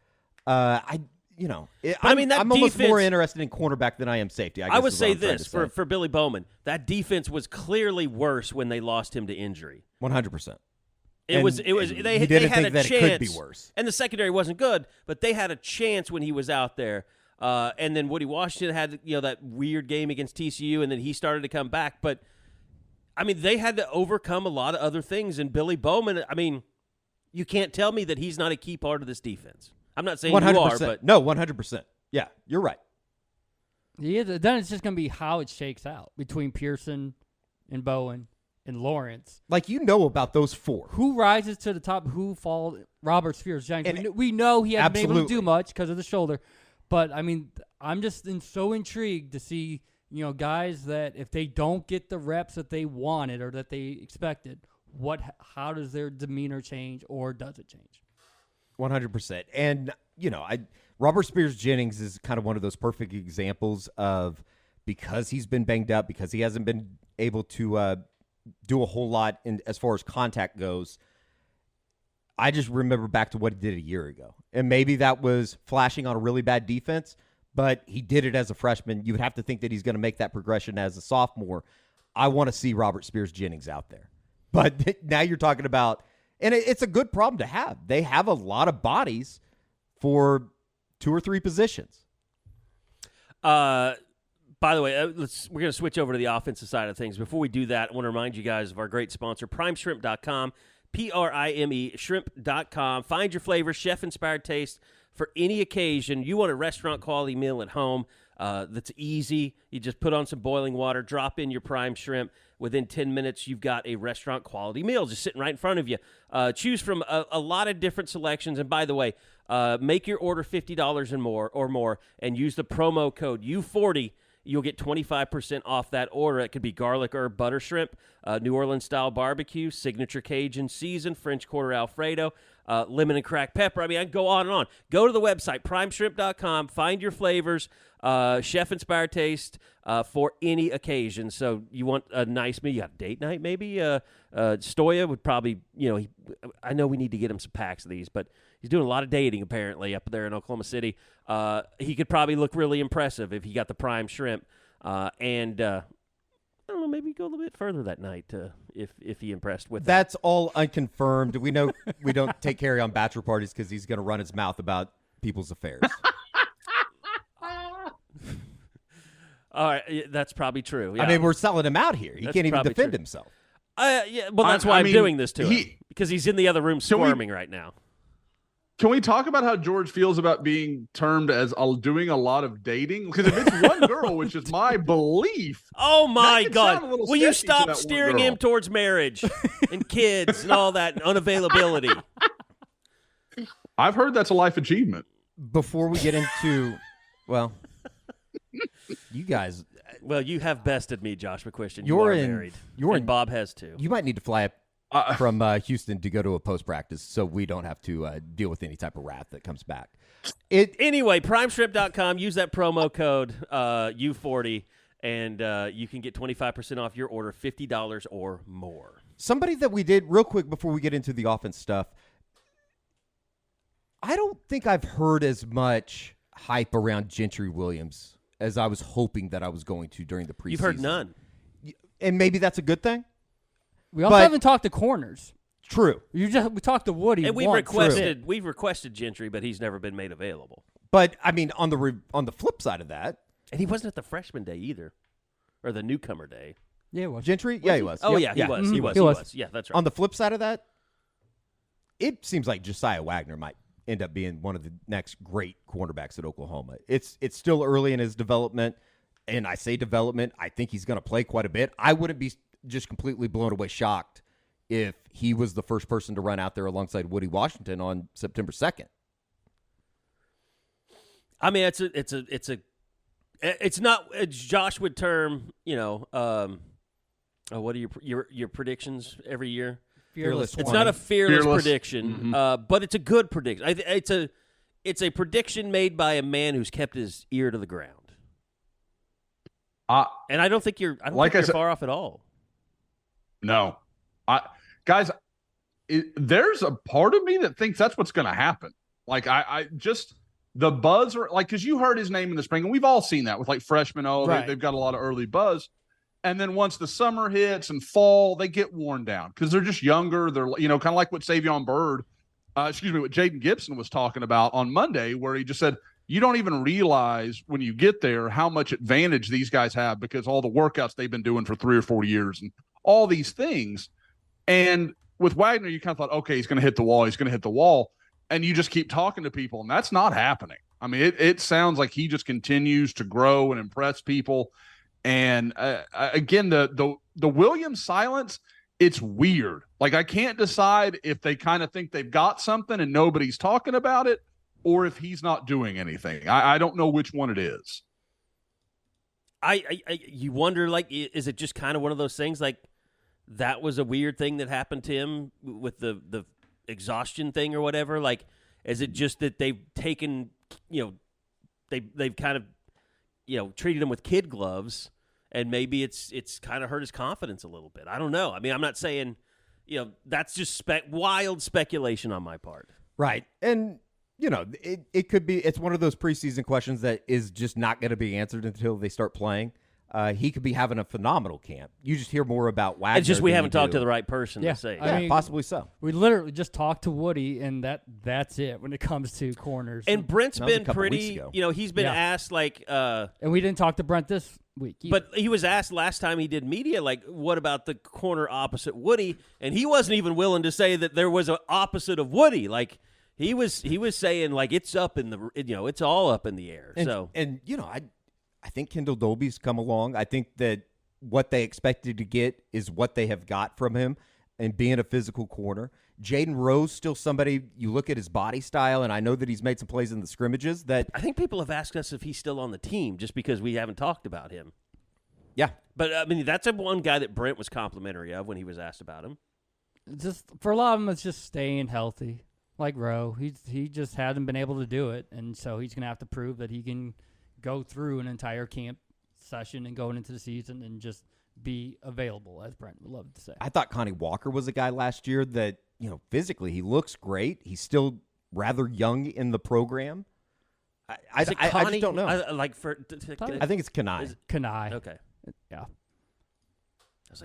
I'm that almost defense, more interested in cornerback than I am safety. I would say this for Billy Bowman. That defense was clearly worse when they lost him to injury. 100%. They you they didn't had think a that chance, it could be worse. and the secondary wasn't good, but they had a chance when he was out there. And then Woody Washington had that weird game against TCU, and then he started to come back. But I mean, they had to overcome a lot of other things. And Billy Bowman, I mean, you can't tell me that he's not a key part of this defense. I'm not saying 100%. you are, but no, 100%. Yeah, you're right. Yeah, then it's just going to be how it shakes out between Pearson and Bowen and Lawrence. Like, about those four. Who rises to the top, who falls? Robert Spears Jenkins. We know he hasn't been able to do much because of the shoulder. But, I mean, I'm just so intrigued to see, guys that if they don't get the reps that they wanted or that they expected, how does their demeanor change, or does it change? 100%. And, Robert Spears Jennings is kind of one of those perfect examples of, because he's been banged up, because he hasn't been able to do a whole lot as far as contact goes. I just remember back to what he did a year ago. And maybe that was flashing on a really bad defense, but he did it as a freshman. You would have to think that he's going to make that progression as a sophomore. I want to see Robert Spears Jennings out there. But now you're talking about, and it's a good problem to have. They have a lot of bodies for 2 or 3 positions. By the way, we're going to switch over to the offensive side of things. Before we do that, I want to remind you guys of our great sponsor, PrimeShrimp.com, PRIME, shrimp.com. Find your flavor, chef-inspired taste for any occasion. You want a restaurant-quality meal at home that's easy. You just put on some boiling water, drop in your prime shrimp. Within 10 minutes, you've got a restaurant-quality meal just sitting right in front of you. Choose from a lot of different selections. And by the way, make your order $50 or more, and use the promo code U40. You'll get 25% off that order. It could be garlic herb butter shrimp, New Orleans-style barbecue, signature Cajun season, French Quarter Alfredo, lemon and cracked pepper. I mean, I can go on and on. Go to the website, primeshrimp.com. Find your flavors, chef-inspired taste for any occasion. So you want a nice meal. You got a date night maybe? Stoya would probably, I know we need to get him some packs of these, but he's doing a lot of dating apparently up there in Oklahoma City. He could probably look really impressive if he got the prime shrimp. And I don't know, maybe go a little bit further that night if he impressed with That's all unconfirmed. We know we don't take Harry on bachelor parties because he's going to run his mouth about people's affairs. All right, that's probably true. Yeah. I mean, we're selling him out here. He That's can't even probably defend true. himself. Yeah, well, that's why I'm doing this to him, because he's in the other room squirming right now. Can we talk about how George feels about being termed as doing a lot of dating? Because if it's one girl, which is my belief. Oh, my God. Will you sketchy to stop that steering one girl. him towards marriage and kids and all that and unavailability? I've heard that's a life achievement. Before we get into, well, you guys. Well, you have bested me, Josh McQuistion. You're married. And Bob has too. You might need to fly up from Houston to go to a post-practice so we don't have to deal with any type of wrath that comes back. Anyway, primeshrimp.com. Use that promo code U40, and you can get 25% off your order, $50 or more. Somebody that we did, real quick before we get into the offense stuff, I don't think I've heard as much hype around Gentry Williams as I was hoping that I was going to during the preseason. You've heard none. And maybe that's a good thing. We also haven't talked to corners. True. We talked to Woody. And we've requested Gentry, but he's never been made available. But I mean, on the flip side of that, and he wasn't at the freshman day either, or the newcomer day. Yeah, he was. Gentry. Yeah, he was. Oh yep. yeah, he was. Yeah, that's right. On the flip side of that, it seems like Jasiah Wagoner might end up being one of the next great cornerbacks at Oklahoma. It's still early in his development, and I say development. I think he's going to play quite a bit. I wouldn't be just completely blown away shocked if he was the first person to run out there alongside Woody Washington on September 2nd. I mean, it's not, as Josh would term, what are your predictions every year? Fearless. It's not a fearless Fearless. prediction, but it's a good prediction. It's a prediction made by a man who's kept his ear to the ground. And I don't think you're far off at all. No. Guys, there's a part of me that thinks that's what's going to happen. Like, I just the buzz, or like, because you heard his name in the spring, and we've all seen that with like freshmen. Right. They've got a lot of early buzz. And then once the summer hits and fall, they get worn down because they're just younger. They're, kind of like what Savion Byrd, what Jayden Gibson was talking about on Monday, where he just said, you don't even realize when you get there how much advantage these guys have because all the workouts they've been doing for 3 or 4 years and all these things. And with Wagoner, you kind of thought, okay, he's going to hit the wall. He's going to hit the wall. And you just keep talking to people, and that's not happening. I mean, it sounds like he just continues to grow and impress people. And again, the Williams silence, it's weird. Like, I can't decide if they kind of think they've got something and nobody's talking about it, or if he's not doing anything. I don't know which one it is. You wonder, like, is it just kind of one of those things, like that was a weird thing that happened to him with the exhaustion thing or whatever? Like, is it just that they've taken, they've kind of, treated him with kid gloves, and maybe it's kind of hurt his confidence a little bit. I don't know. I mean, I'm not saying, that's just wild speculation on my part. Right. And, it could be, it's one of those preseason questions that is just not going to be answered until they start playing. He could be having a phenomenal camp. You just hear more about Wagner. It's just we haven't talked to the right person to say. I mean, possibly so. We literally just talked to Woody, and that's it when it comes to corners. And Brent's been pretty, he's been asked, like... and we didn't talk to Brent this week either. But he was asked last time he did media, like, what about the corner opposite Woody? And he wasn't even willing to say that there was an opposite of Woody. Like, he was saying, like, it's up in the, it's all up in the air. I think Kendall Dolby's come along. I think that what they expected to get is what they have got from him and being a physical corner. Jaden Rose, still somebody, you look at his body style, and I know that he's made some plays in the scrimmages that... I think people have asked us if he's still on the team just because we haven't talked about him. Yeah. But, I mean, that's one guy that Brent was complimentary of when he was asked about him. Just for a lot of them, it's just staying healthy. Like Rowe, he just hasn't been able to do it, and so he's going to have to prove that he can go through an entire camp session and going into the season and just be available, as Brent would love to say. I thought Connie Walker was a guy last year that, physically he looks great. He's still rather young in the program. I just don't know. I think it's Kanai. Kanai. Okay. Yeah.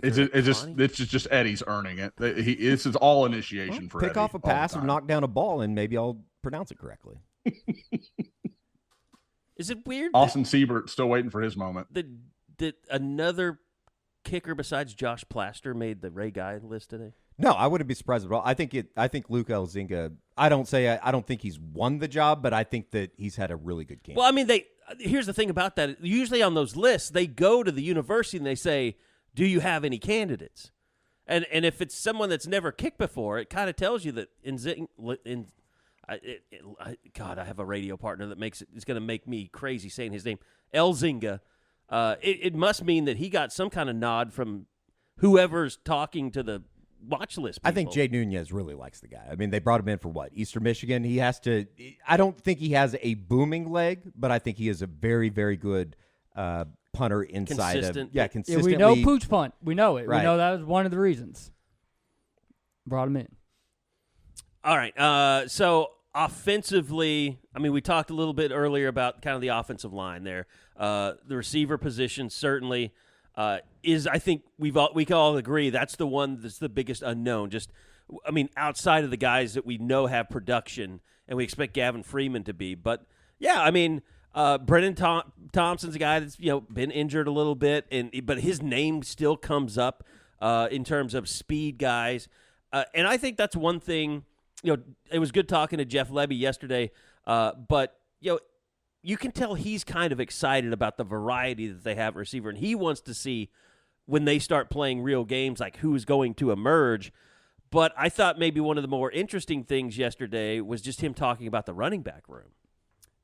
Like, it's just Eddie's earning it. This is all initiation for pick Eddie off a pass or knock down a ball, and maybe I'll pronounce it correctly. Is it weird? Austin Siebert still waiting for his moment. That another kicker besides Josh Plaster made the Ray Guy list today? No, I wouldn't be surprised at all. I think Luke Elzinga. I don't think he's won the job, but I think that he's had a really good camp. Well, I mean, here's the thing about that. Usually on those lists, they go to the university and they say, "Do you have any candidates?" And if it's someone that's never kicked before, it kind of tells you that God, I have a radio partner that it's going to make me crazy saying his name, Elzinga. It must mean that he got some kind of nod from whoever's talking to the watch list people. I think Jay Nunez really likes the guy. I mean, they brought him in for what? Eastern Michigan. He has to – I don't think he has a booming leg, but I think he is a very, very good punter inside consistent. of – consistently. Yeah, we know Pooch punt. We know it. Right. We know that was one of the reasons. Brought him in. All right. So offensively, I mean, we talked a little bit earlier about kind of the offensive line there. The receiver position certainly is, I think we can all agree, that's the one that's the biggest unknown. Just, I mean, outside of the guys that we know have production, and we expect Gavin Freeman to be. But, yeah, I mean, Brennan Thompson's a guy that's, been injured a little bit, but his name still comes up in terms of speed guys. And I think that's one thing. It was good talking to Jeff Lebby yesterday, but, you can tell he's kind of excited about the variety that they have at receiver, and he wants to see when they start playing real games, like who's going to emerge. But I thought maybe one of the more interesting things yesterday was just him talking about the running back room.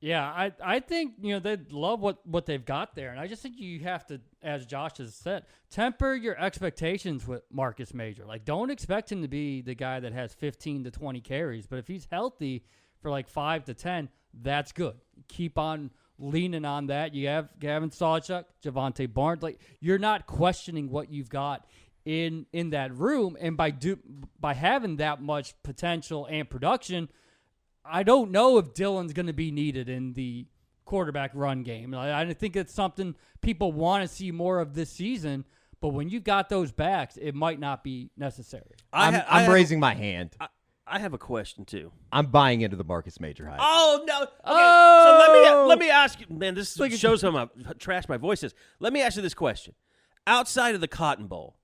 Yeah, I think, they love what they've got there, and I just think you have to, as Josh has said, temper your expectations with Marcus Major. Like, don't expect him to be the guy that has 15 to 20 carries, but if he's healthy for like 5 to 10, that's good. Keep on leaning on that. You have Gavin Sawchuk, Javante Barnes. Like, you're not questioning what you've got in that room, and by having that much potential and production, I don't know if Dillon's going to be needed in the quarterback run game. I think it's something people want to see more of this season, But when you got those backs, it might not be necessary. I'm raising my hand. I have a question too. I'm buying into the Marcus Major hype. Oh no! Okay, Oh! so let me ask you. Man, this shows how trash my voice is. Let me ask you this question: outside of the Cotton Bowl,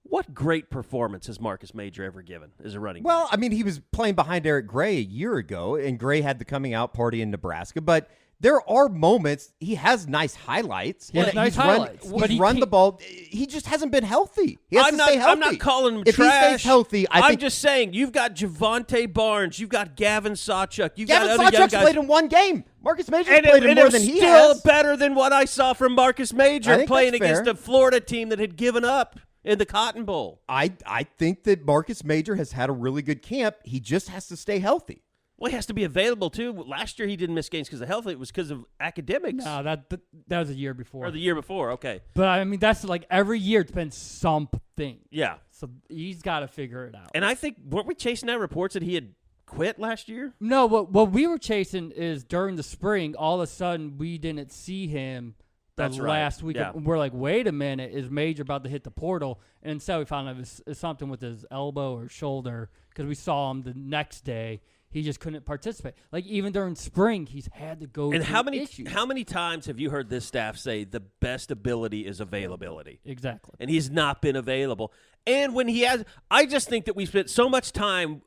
what great performance has Marcus Major ever given as a running back? Well, I mean, he was playing behind Eric Gray a year ago, and Gray had the coming out party in Nebraska. But there are moments he has nice highlights. He has nice highlights. But He's run the ball. He just hasn't been healthy. He has to stay healthy. I'm not calling him if trash. If he stays healthy, I'm just saying you've got Javonte Barnes, you've got Gavin Sawchuk, you've Gavin got other young Sawchuk's guys. played in one game. Marcus Major's And played in more it than was he still has. better than what I saw from Marcus I Major think playing that's against fair. a Florida team that had given up in the Cotton Bowl. I think that Marcus Major has had a really good camp. He just has to stay healthy. Well, he has to be available, too. Last year, he didn't miss games because of health. It was because of academics. No, that was a year before. Or the year before, okay. But, I mean, that's like every year it's been something. Yeah. So he's got to figure it out. And I think, weren't we chasing out reports that he had quit last year? No, what we were chasing is during the spring, all of a sudden we didn't see him That's right. last week. Yeah. We're like, wait a minute, is Major about to hit the portal? And instead we found out it was something with his elbow or shoulder because we saw him the next day. He just couldn't participate. Like, even during spring, he's had to go And through issues. how many times have you heard this staff say the best ability is availability? Exactly. And he's not been available. And when he has, I just think that we spent so much time,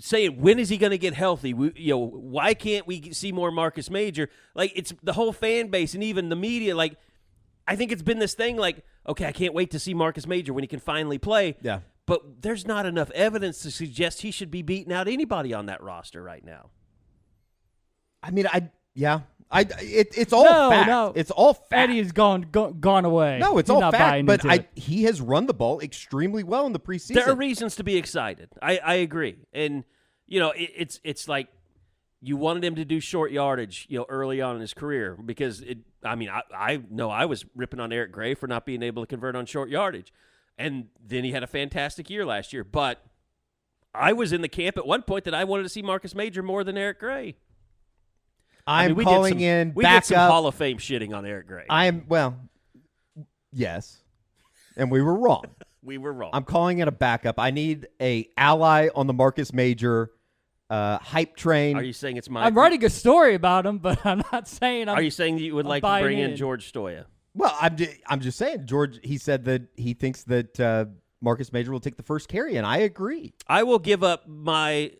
saying when is he going to get healthy? Why can't we see more Marcus Major? Like, it's the whole fan base and even the media. Like, I think it's been this thing. Like, okay, I can't wait to see Marcus Major when he can finally play. Yeah. But there's not enough evidence to suggest he should be beating out anybody on that roster right now. I mean, it's all fact. No. It's all fact. Eddie has gone away. No, it's He's all not fact. buying But into it. he has run the ball extremely well in the preseason. There are reasons to be excited. I agree. And, it's like you wanted him to do short yardage, early on in his career because I know I was ripping on Eric Gray for not being able to convert on short yardage. And then he had a fantastic year last year. But I was in the camp at one point that I wanted to see Marcus Major more than Eric Gray. I'm calling in We did some backup. Hall of Fame shitting on Eric Gray. Yes. And we were wrong. We were wrong. I'm calling in a backup. I need a ally on the Marcus Major hype train. Are you saying it's my? I'm writing a story about him, but I'm not saying Are you saying that you would like to bring in George Stoya? Well, I'm just saying, George, he said that he thinks that Marcus Major will take the first carry, and I agree. I will give up my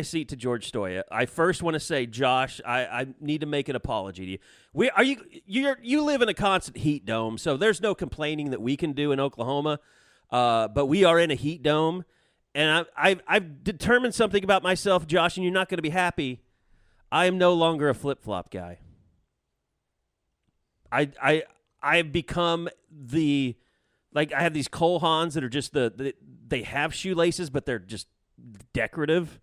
seat to George Stoya. I first want to say, Josh, I need to make an apology to you. You live in a constant heat dome, so there's no complaining that we can do in Oklahoma. But we are in a heat dome, and I've determined something about myself, Josh, and you're not going to be happy. I am no longer a flip-flop guy. I've become I have these Cole Haans that are just they have shoelaces, but they're just decorative.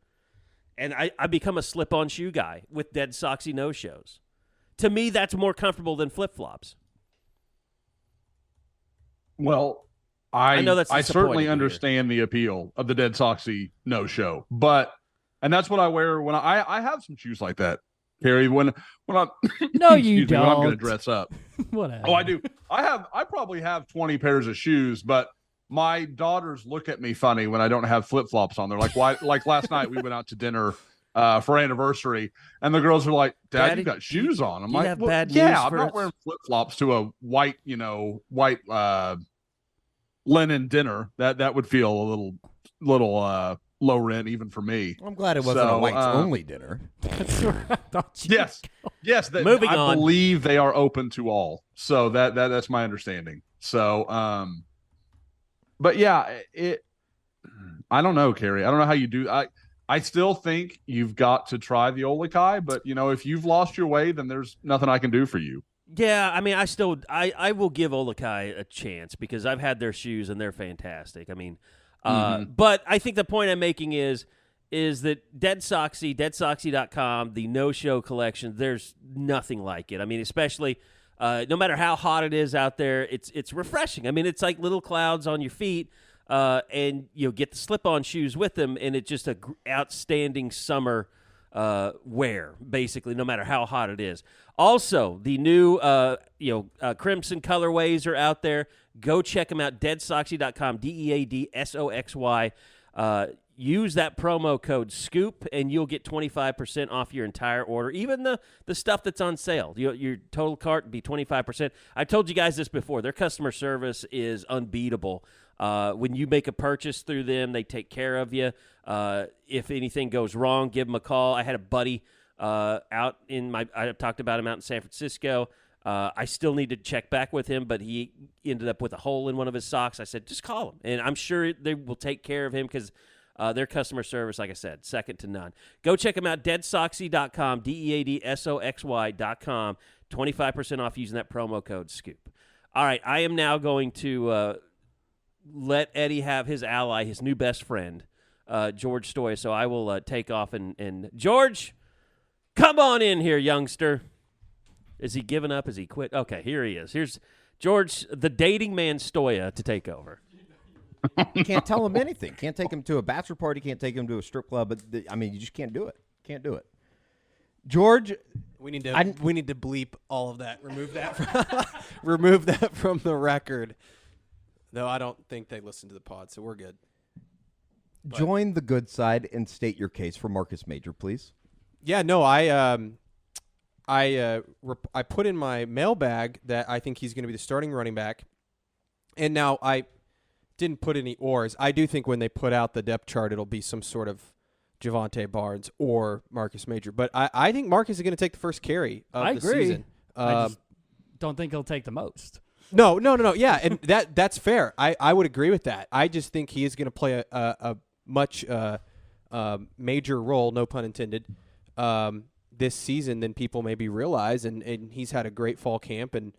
And I become a slip-on shoe guy with dead socksy no-shows. To me, that's more comfortable than flip-flops. Well, I know that's I certainly disappointing to understand the appeal of the dead socksy no-show, and that's what I wear when I have some shoes like that. Carrie, when I'm No, you excuse me, when I'm going to don't. dress up. Whatever. Oh, I do. I probably have 20 pairs of shoes, but my daughters look at me funny when I don't have flip-flops on. They're like, why? Like last night we went out to dinner for anniversary, and the girls are like, Dad, Daddy, you got shoes on. I'm you like, have well, bad yeah, news I'm for not us? wearing flip-flops to a white linen dinner. That would feel a little low rent even for me. I'm glad it wasn't a So, whites-only dinner. That's where I thought you Yes. Moving I on. believe they are open to all. So that's my understanding. So, but yeah, I don't know, Carrie. I don't know how you do. I still think you've got to try the Olakai, but if you've lost your way, then there's nothing I can do for you. Yeah, I mean, I will give Olakai a chance because I've had their shoes and they're fantastic. I mean, but I think the point I'm making is that deadsocksy.com, the no-show collection, there's nothing like it. I mean, especially no matter how hot it is out there, it's refreshing. I mean, it's like little clouds on your feet, and get the slip-on shoes with them, and it's just a outstanding summer wear, basically, no matter how hot it is. Also, the new crimson colorways are out there. Go check them out, deadsoxy.com, DEADSOXY. Use that promo code SCOOP, and you'll get 25% off your entire order, even the stuff that's on sale. Your total cart would be 25%. I told you guys this before. Their customer service is unbeatable. When you make a purchase through them, they take care of you. If anything goes wrong, give them a call. I had a buddy I talked about him out in San Francisco. I still need to check back with him, but he ended up with a hole in one of his socks. I said, just call him, and I'm sure they will take care of him because their customer service, like I said, second to none. Go check them out, deadsoxy.com, DEADSOXY.com, 25% off using that promo code SCOOP. All right, I am now going to let Eddie have his ally, his new best friend, George Stoya. So I will take off. And George, come on in here, youngster. Is he giving up? Is he quit? Okay, here he is. Here's George, the dating man Stoya, to take over. You can't tell him anything. Can't take him to a bachelor party. Can't take him to a strip club. But you just can't do it. Can't do it. George, we need to bleep all of that. Remove that from the record. Though I don't think they listen to the pod, so we're good. But join the good side and state your case for Marcus Major, please. Yeah, no, I put in my mailbag that I think he's going to be the starting running back, and now I didn't put any ors. I do think when they put out the depth chart, it'll be some sort of Javonte Barnes or Marcus Major. But I think Marcus is going to take the first carry of the season. I just don't think he'll take the most. No. Yeah, and that's fair. I would agree with that. I just think he is going to play a much major role, no pun intended, this season than people maybe realize. And he's had a great fall camp, and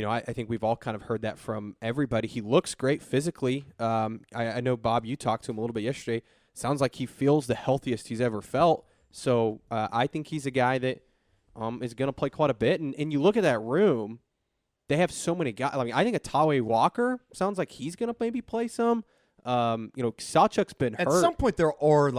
I think we've all kind of heard that from everybody. He looks great physically. I know, Bob, you talked to him a little bit yesterday. Sounds like he feels the healthiest he's ever felt. So I think he's a guy that is going to play quite a bit. And you look at that room, they have so many guys. I mean, I think Atawe Walker sounds like he's going to maybe play some. Sawchuk's been hurt. At some point, there are,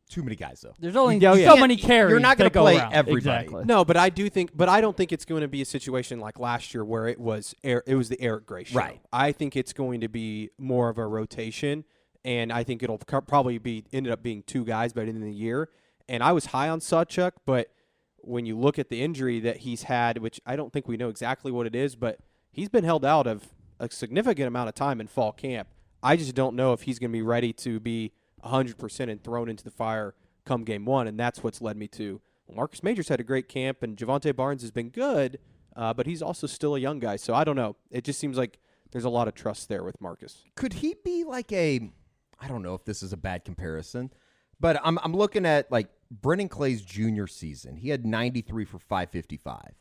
too many guys, though. There's only so many carries. You're not going to play around. everybody. Exactly. No, but I don't think it's going to be a situation like last year where it was the Eric Gray show. Right. I think it's going to be more of a rotation, and I think it'll probably ended up being two guys by the end of the year. And I was high on Sawchuk, but when you look at the injury that he's had, which I don't think we know exactly what it is, but he's been held out of a significant amount of time in fall camp. I just don't know if he's going to be ready to be 100% and thrown into the fire come game one, and that's what's led me to Marcus Major's had a great camp, and Javonte Barnes has been good, but he's also still a young guy, so I don't know. It just seems like there's a lot of trust there with Marcus. Could he be I don't know if this is a bad comparison, but I'm looking at Brennan Clay's junior season. He had 93 for 555.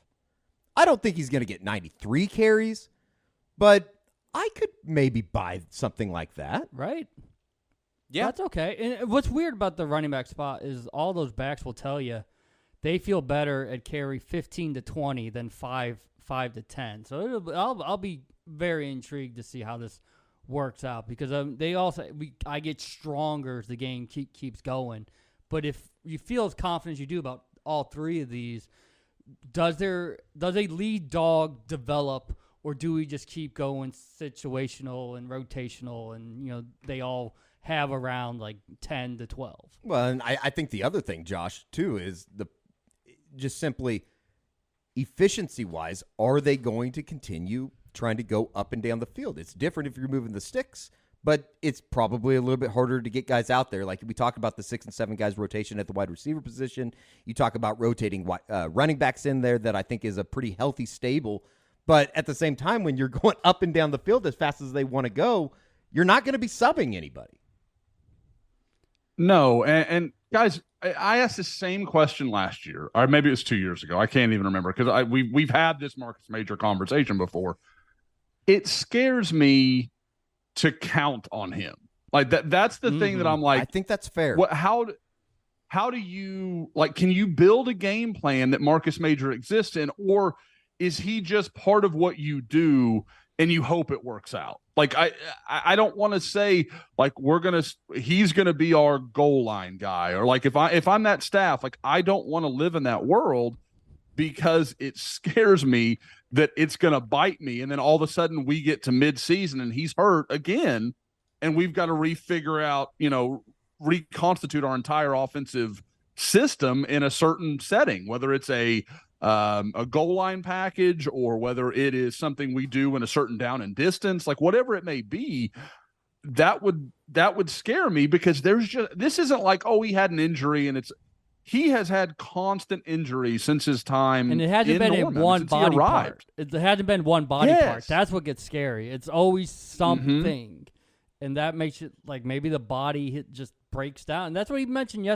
I don't think he's going to get 93 carries, but I could maybe buy something like that. Right? Yeah. That's okay. And what's weird about the running back spot is all those backs will tell you they feel better at carry 15 to 20 than 5 to 10. So I'll be very intrigued to see how this works out because I get stronger as the game keeps going. But if you feel as confident as you do about all three of these, does a lead dog develop, or do we just keep going situational and rotational, and they all have around 10 to 12? Well, and I think the other thing, Josh, too, is just simply efficiency-wise, are they going to continue trying to go up and down the field? It's different if you're moving the sticks, but it's probably a little bit harder to get guys out there. Like we talk about the 6 and 7 guys rotation at the wide receiver position. You talk about rotating running backs in there that I think is a pretty healthy stable. But at the same time, when you're going up and down the field as fast as they want to go, you're not going to be subbing anybody. No, and guys, I asked the same question last year, or maybe it was 2 years ago. I can't even remember because we've had this Marcus Major conversation before. It scares me to count on him. That's the thing that I'm like. I think that's fair. How do you can you build a game plan that Marcus Major exists in, or is he just part of what you do and you hope it works out. Like I don't want to say like he's gonna be our goal line guy, or like if I'm that staff, like I don't want to live in that world because it scares me that it's gonna bite me, and then all of a sudden we get to midseason and he's hurt again, and we've got to refigure out, reconstitute our entire offensive system in a certain setting, whether it's a goal line package or whether it is something we do in a certain down and distance, like whatever it may be. That would scare me, because this isn't like, oh, he had an injury, and he has had constant injuries since his time, and it hasn't been in one body part. It hasn't been one body part. That's what gets scary. It's always something, and that makes it like maybe the body just breaks down. And that's what he mentioned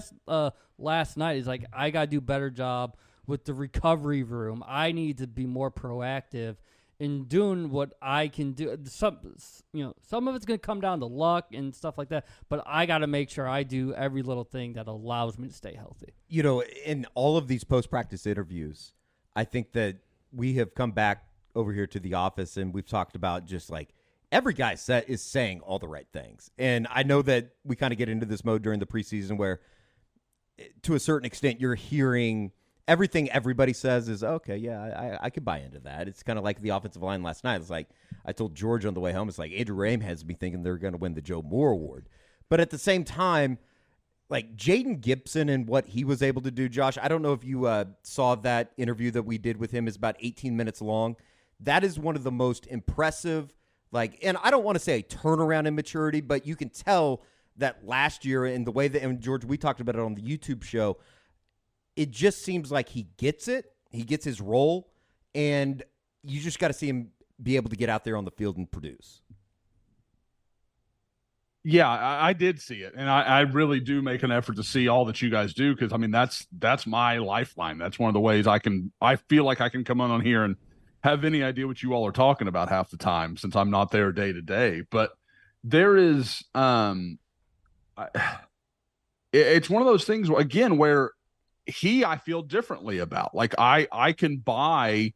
last night. He's like, I got to do a better job with the recovery room. I need to be more proactive in doing what I can do. Some of it's going to come down to luck and stuff like that, but I got to make sure I do every little thing that allows me to stay healthy. In all of these post-practice interviews, I think that we have come back over here to the office and we've talked about just like every guy is saying all the right things. And I know that we kind of get into this mode during the preseason where to a certain extent you're hearing everything everybody says is, okay, yeah, I could buy into that. It's kind of like the offensive line last night. It's like I told George on the way home, it's like Andrew Rame has me thinking they're going to win the Joe Moore Award. But at the same time, like Jayden Gibson and what he was able to do, Josh, I don't know if you saw that interview that we did with him. It's about 18 minutes long. That is one of the most impressive, and I don't want to say a turnaround in maturity, but you can tell that last year in the way that, and George, we talked about it on the YouTube show, it just seems like he gets it. He gets his role, and you just got to see him be able to get out there on the field and produce. Yeah, I did see it, and I really do make an effort to see all that you guys do, because, I mean, that's my lifeline. That's one of the ways I feel like I can come on here and have any idea what you all are talking about half the time, since I'm not there day to day. But there is it's one of those things, again, where I feel differently about. Like I can buy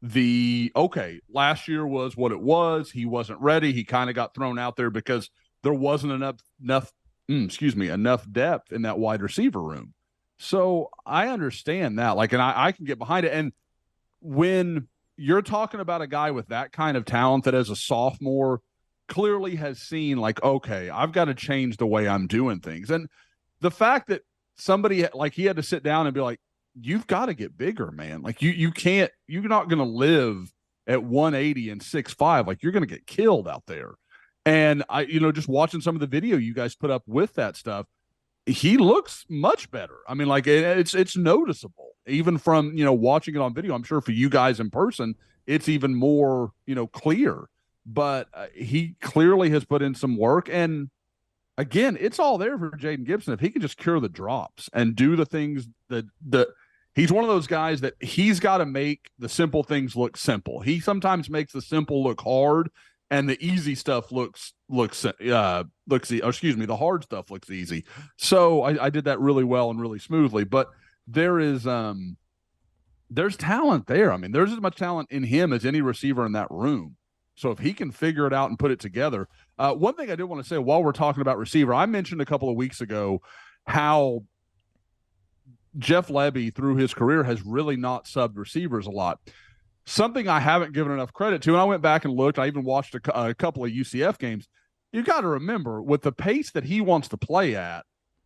last year was what it was. He wasn't ready. He kind of got thrown out there because there wasn't enough depth in that wide receiver room. So I understand that. and I can get behind it. And when you're talking about a guy with that kind of talent that as a sophomore clearly has seen okay, I've got to change the way I'm doing things. And the fact that somebody he had to sit down and be like, you've got to get bigger, man. You're not going to live at 180 and 6'5". You're going to get killed out there. And I, just watching some of the video you guys put up with that stuff, he looks much better. I mean, it's noticeable even from, watching it on video. I'm sure for you guys in person, it's even more, clear, but he clearly has put in some work. And again, it's all there for Jayden Gibson. If he can just cure the drops and do the things that he's one of those guys that he's got to make the simple things look simple. He sometimes makes the simple look hard, and the easy stuff the hard stuff looks easy. So I did that really well and really smoothly. But there's talent there. I mean, there's as much talent in him as any receiver in that room. So if he can figure it out and put it together. One thing I did want to say while we're talking about receiver, I mentioned a couple of weeks ago how Jeff Lebby through his career has really not subbed receivers a lot. Something I haven't given enough credit to, and I went back and looked. I even watched a couple of UCF games. You got to remember, with the pace that he wants to play at,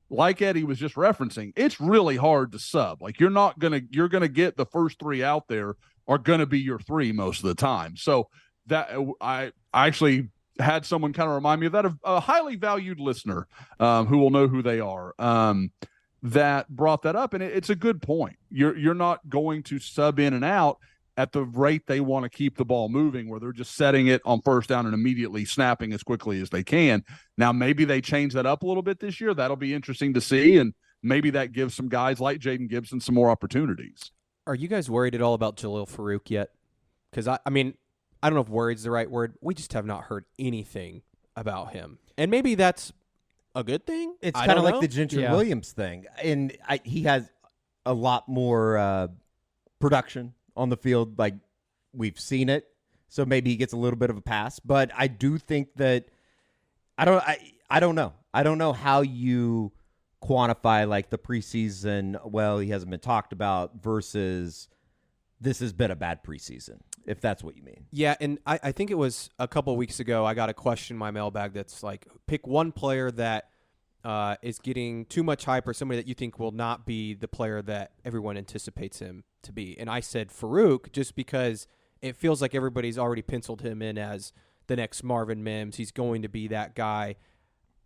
like Eddie was just referencing, it's really hard to sub. You're gonna get the first three out there are gonna be your three most of the time. So that I actually had someone kind of remind me of that, of a highly valued listener who will know who they are, that brought that up, and it's a good point. You're not going to sub in and out at the rate they want to keep the ball moving, where they're just setting it on first down and immediately snapping as quickly as they can. Now, maybe they change that up a little bit this year. That'll be interesting to see, and maybe that gives some guys like Jayden Gibson some more opportunities. Are you guys worried at all about Jalil Farouk yet? Because, I mean, I don't know if worried's the right word. We just have not heard anything about him. And maybe that's a good thing. It's kind of like the Gentry Williams thing. And he has a lot more production on the field. We've seen it. so maybe he gets a little bit of a pass. But I do think that I don't know. I don't know how you quantify like the preseason. Well, he hasn't been talked about versus this has been a bad preseason, if that's what you mean. Yeah, and I think it was a couple of weeks ago I got a question in my mailbag that's like, pick one player that is getting too much hype or somebody that you think will not be the player that everyone anticipates him to be. And I said Farouk just because it feels like everybody's already penciled him in as the next Marvin Mims. He's going to be that guy.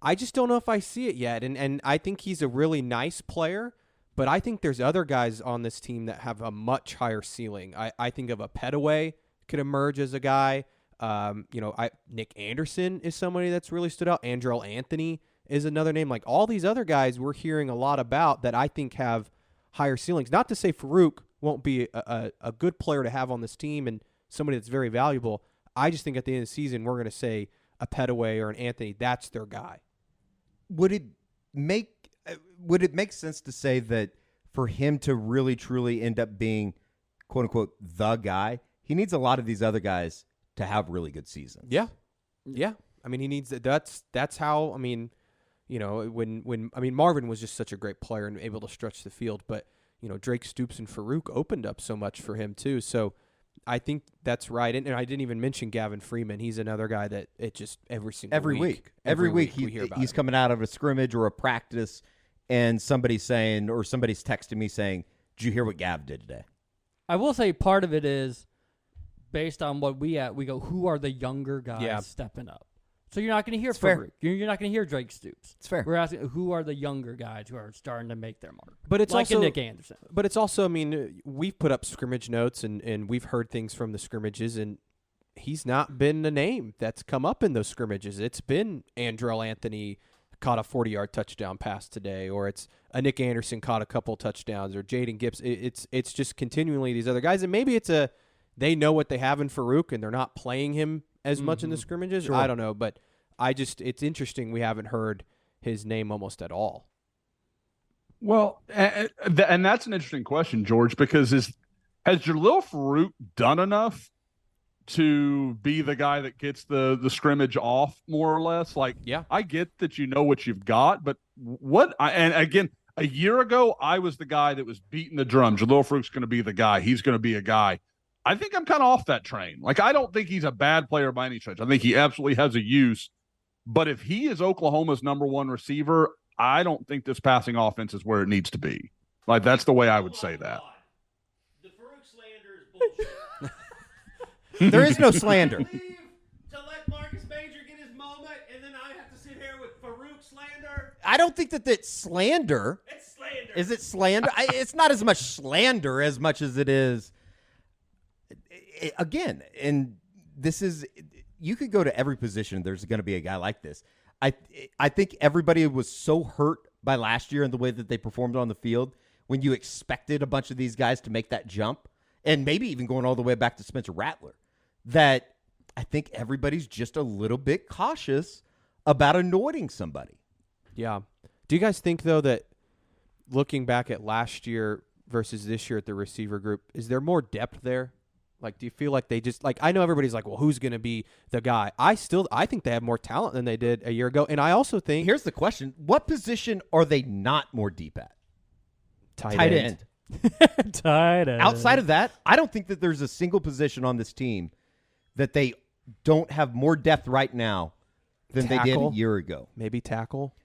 I just don't know if I see it yet. And I think he's a really nice player, but I think there's other guys on this team that have a much higher ceiling. I think of a Petaway could emerge as a guy. Nick Anderson is somebody that's really stood out. Andrell Anthony is another name. Like all these other guys we're hearing a lot about that I think have higher ceilings. Not to say Farouk won't be a good player to have on this team and somebody that's very valuable. I just think at the end of the season we're going to say a Petaway or an Anthony, that's their guy. Would it make sense to say that for him to really truly end up being quote unquote the guy, he needs a lot of these other guys to have really good seasons? Yeah. I mean, he needs that's how. I mean, when Marvin was just such a great player and able to stretch the field, but Drake Stoops and Farouk opened up so much for him too. So I think that's right. And I didn't even mention Gavin Freeman. He's another guy that it just every week we hear about he's him. coming out of a scrimmage or a practice, and somebody's texting me saying, "Did you hear what Gav did today?" I will say part of it is based on what we go, who are the younger guys stepping up? So you're not going to hear Farouk. You're not going to hear Drake Stoops. It's fair. We're asking who are the younger guys who are starting to make their mark. But it's like also Nick Anderson. But it's also, I mean, we've put up scrimmage notes and we've heard things from the scrimmages, and he's not been the name that's come up in those scrimmages. It's been Andrell Anthony caught a 40-yard touchdown pass today, or it's a Nick Anderson caught a couple touchdowns, or Jayden Gibson. It's just continually these other guys, and maybe they know what they have in Farouk and they're not playing him as much in the scrimmages. Sure. I don't know, but it's interesting we haven't heard his name almost at all. Well, and that's an interesting question, George, because has Jalil Farouk done enough to be the guy that gets the scrimmage off, more or less? Like, yeah, I get that you know what you've got, but again, a year ago, I was the guy that was beating the drum. Jalil Farouk's going to be the guy. He's going to be a guy. I think I'm kind of off that train. Like, I don't think he's a bad player by any stretch. I think he absolutely has a use. But if he is Oklahoma's number one receiver, I don't think this passing offense is where it needs to be. Like, that's the way I would say that. The Farouk slander is bullshit. There is no slander. Leave to let Marcus Major get his moment, and then I have to sit here with Farouk slander. I don't think that's slander. It's slander. Is it slander? It's not as much slander as much as it is. Again, and this is, you could go to every position. There's going to be a guy like this. I think everybody was so hurt by last year and the way that they performed on the field when you expected a bunch of these guys to make that jump, and maybe even going all the way back to Spencer Rattler, that I think everybody's just a little bit cautious about anointing somebody. Yeah. Do you guys think, though, that looking back at last year versus this year at the receiver group, is there more depth there? Like, do you feel like they just, like, I know everybody's like, well, who's going to be the guy? I think they have more talent than they did a year ago. And I also think, here's the question. What position are they not more deep at? tight end. Tight end. Outside of that, I don't think that there's a single position on this team that they don't have more depth right now than they did Tackle? a year ago. Maybe tackle.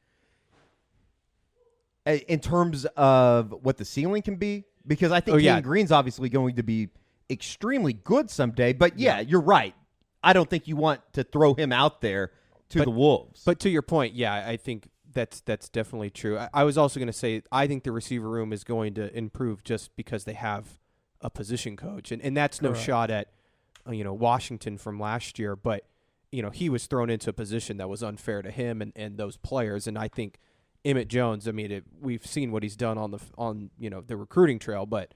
In terms of what the ceiling can be, because I think Kane Green's obviously going to be extremely good someday. But yeah, you're right. I don't think you want to throw him out there to the Wolves. But to your point, yeah, I think that's definitely true. I was also going to say I think the receiver room is going to improve just because they have a position coach, and that's no shot at Washington from last year, but he was thrown into a position that was unfair to him and those players, and I think Emmett Jones, I mean, we've seen what he's done on the recruiting trail, but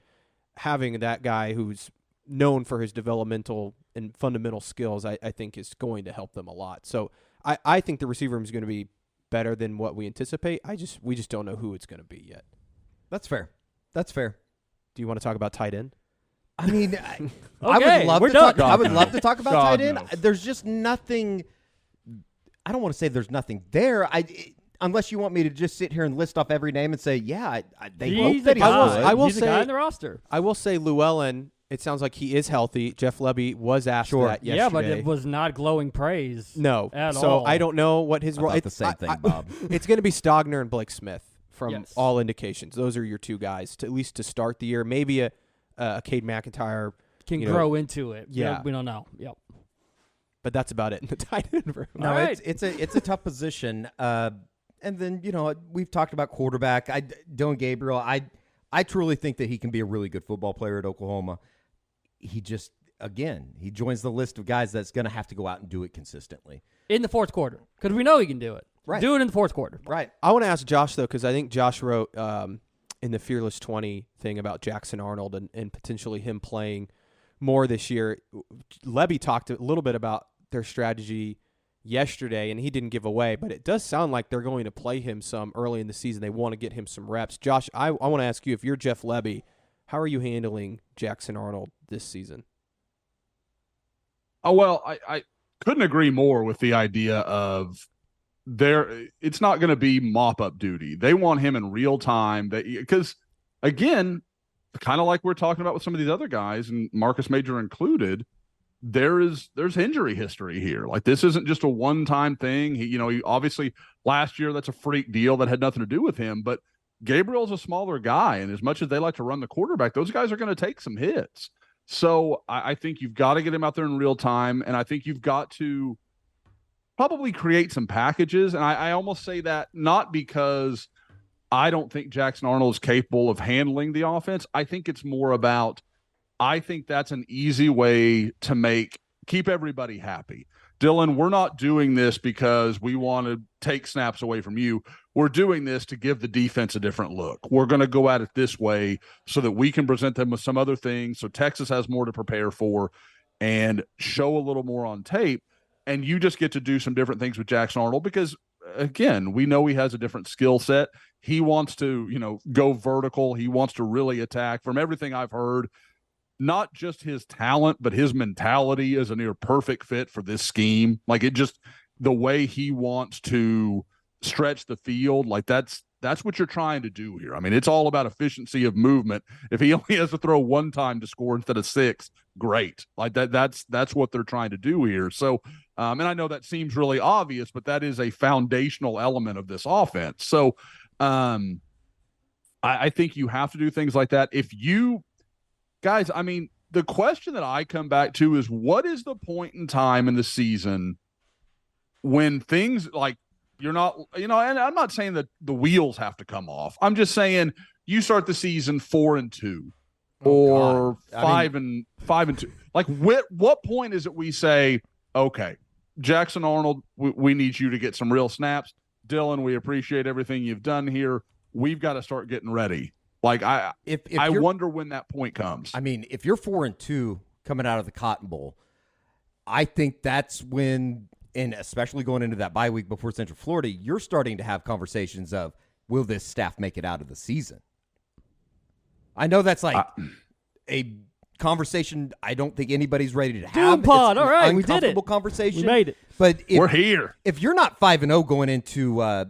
having that guy who's known for his developmental and fundamental skills, I think is going to help them a lot. So I think the receiver room is going to be better than what we anticipate. We just don't know who it's going to be yet. That's fair. That's fair. Do you want to talk about tight end? I mean, I Okay, would love we're to talk. done. I would love to talk about God tight end. knows. There's just nothing. I don't want to say there's nothing there. Unless you want me to just sit here and list off every name and say, yeah, they hope He's that a he's guy. good. I will He's a say- guy in the roster. I will say Llewellyn, it sounds like he is healthy. Jeff Lebby was asked Sure. that yesterday. Yeah, but it was not glowing praise. no. at so all. I don't know what his I role. thought the same thing, Bob. It's going to be Stogner and Blake Smith from Yes. all indications. Those are your two guys to at least to start the year. Maybe a Cade McIntyre, Can you know, grow into it. yeah. We don't know. Yep. but that's about it in the tight end room. No, All right. it's a tough position. And then we've talked about quarterback. Dylan Gabriel. I truly think that he can be a really good football player at Oklahoma. He just he joins the list of guys that's going to have to go out and do it consistently. In the fourth quarter, because we know he can do it. Right. Do it in the fourth quarter. Right. I want to ask Josh, though, because I think Josh wrote in the Fearless 20 thing about Jackson Arnold and potentially him playing more this year. Lebby talked a little bit about their strategy yesterday, and he didn't give away, but it does sound like they're going to play him some early in the season. They want to get him some reps. Josh, I want to ask you, if you're Jeff Lebby, how are you handling Jackson Arnold this season? Oh, well, I couldn't agree more with the idea of it's not going to be mop-up duty. They want him in real time. Because, again, kind of like we're talking about with some of these other guys, and Marcus Major included, there's injury history here. Like, this isn't just a one-time thing. He obviously last year, that's a freak deal that had nothing to do with him, but Gabriel's a smaller guy, and as much as they like to run the quarterback, those guys are going to take some hits. So I think you've got to get him out there in real time, and I think you've got to probably create some packages. And I almost say that not because I don't think Jackson Arnold is capable of handling the offense. I think it's more about, I think that's an easy way to keep everybody happy. Dylan, we're not doing this because we want to take snaps away from you. We're doing this to give the defense a different look. We're going to go at it this way so that we can present them with some other things, so Texas has more to prepare for and show a little more on tape. And you just get to do some different things with Jackson Arnold because, again, we know he has a different skill set. He wants to, go vertical. He wants to really attack. From everything I've heard, not just his talent, but his mentality is a near perfect fit for this scheme. Like, the way he wants to stretch the field, like that's what you're trying to do here. I mean, it's all about efficiency of movement. If he only has to throw one time to score instead of 6, great. Like that's what they're trying to do here. So, and I know that seems really obvious, but that is a foundational element of this offense. So, I think you have to do things like that. Guys, I mean, the question that I come back to is, what is the point in time in the season when things like you're not, and I'm not saying that the wheels have to come off. I'm just saying you start the season 4-2 or 5-2. Like, what point is it we say, okay, Jackson Arnold, we need you to get some real snaps. Dylan, we appreciate everything you've done here. We've got to start getting ready. Like, I wonder when that point comes. I mean, if you're 4-2 coming out of the Cotton Bowl, I think that's when, and especially going into that bye week before Central Florida, you're starting to have conversations of, will this staff make it out of the season? I know that's like a conversation I don't think anybody's ready to have. Doom pod. It's All an right, we did it. uncomfortable conversation. We made it. But we're here. If you're not 5-0 going into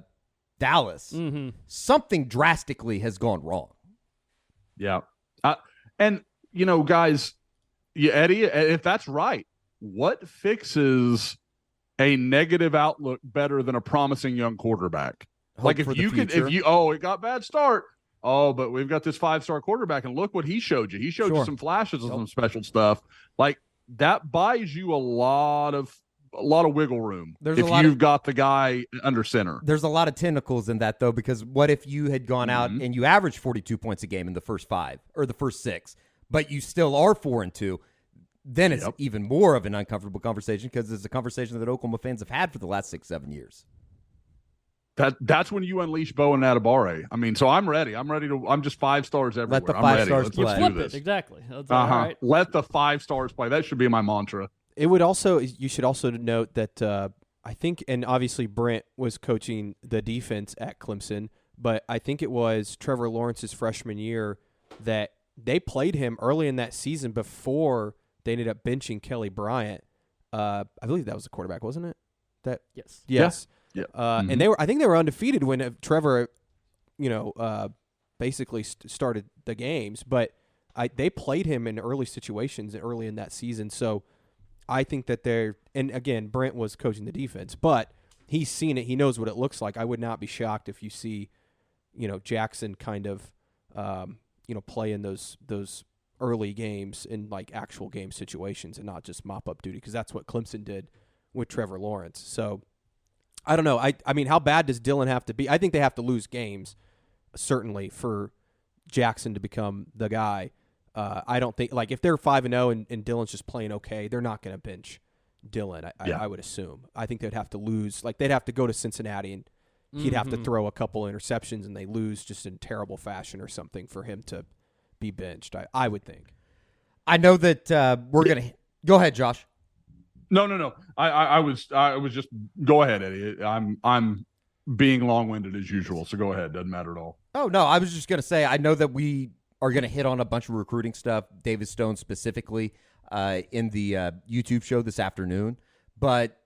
Dallas, Mm-hmm. something drastically has gone wrong. Yeah. And, guys, Eddie, if that's right, what fixes a negative outlook better than a promising young quarterback? Hope for the future. It got bad start. Oh, but we've got this 5-star quarterback, and look what he showed you. He showed you some flashes of some special stuff. Like, that buys you a lot of wiggle room if you've got the guy under center. There's a lot of tentacles in that, though, because what if you had gone out and you averaged 42 points a game in the first 5 or the first 6, but you still are 4-2? Then it's even more of an uncomfortable conversation because it's a conversation that Oklahoma fans have had for the last 6-7 years. That's when you unleash Bo and Atabare. I mean, so I'm ready. I'm just 5 stars everywhere. Let the I'm 5 ready. stars Let's play. do Flip this. it. Exactly. That's all right. Let the 5 stars play. That should be my mantra. It would also, you should also note that I think, and obviously Brent was coaching the defense at Clemson, but I think it was Trevor Lawrence's freshman year that they played him early in that season before they ended up benching Kelly Bryant. I believe that was the quarterback, wasn't it? Yes. Yes. Yeah. And I think they were undefeated when Trevor, basically started the games. But they played him in early situations early in that season. So I think that and again, Brent was coaching the defense, but he's seen it. He knows what it looks like. I would not be shocked if you see, Jackson kind of, play in those early games in like actual game situations and not just mop up duty, because that's what Clemson did with Trevor Lawrence. So I don't know. I mean, how bad does Dillon have to be? I think they have to lose games, certainly, for Jackson to become the guy. I don't think, like, if they're 5-0 and Dillon's just playing okay, they're not going to bench Dillon, I would assume. I think they'd have to lose. Like, they'd have to go to Cincinnati and he'd have to throw a couple interceptions and they lose just in terrible fashion or something for him to be benched, I would think. I know that we're going to – go ahead, Josh. No. I was just go ahead, Eddie. I'm being long-winded as usual, so go ahead. Doesn't matter at all. Oh, no, I was just going to say I know that we are going to hit on a bunch of recruiting stuff, David Stone specifically, in the YouTube show this afternoon. But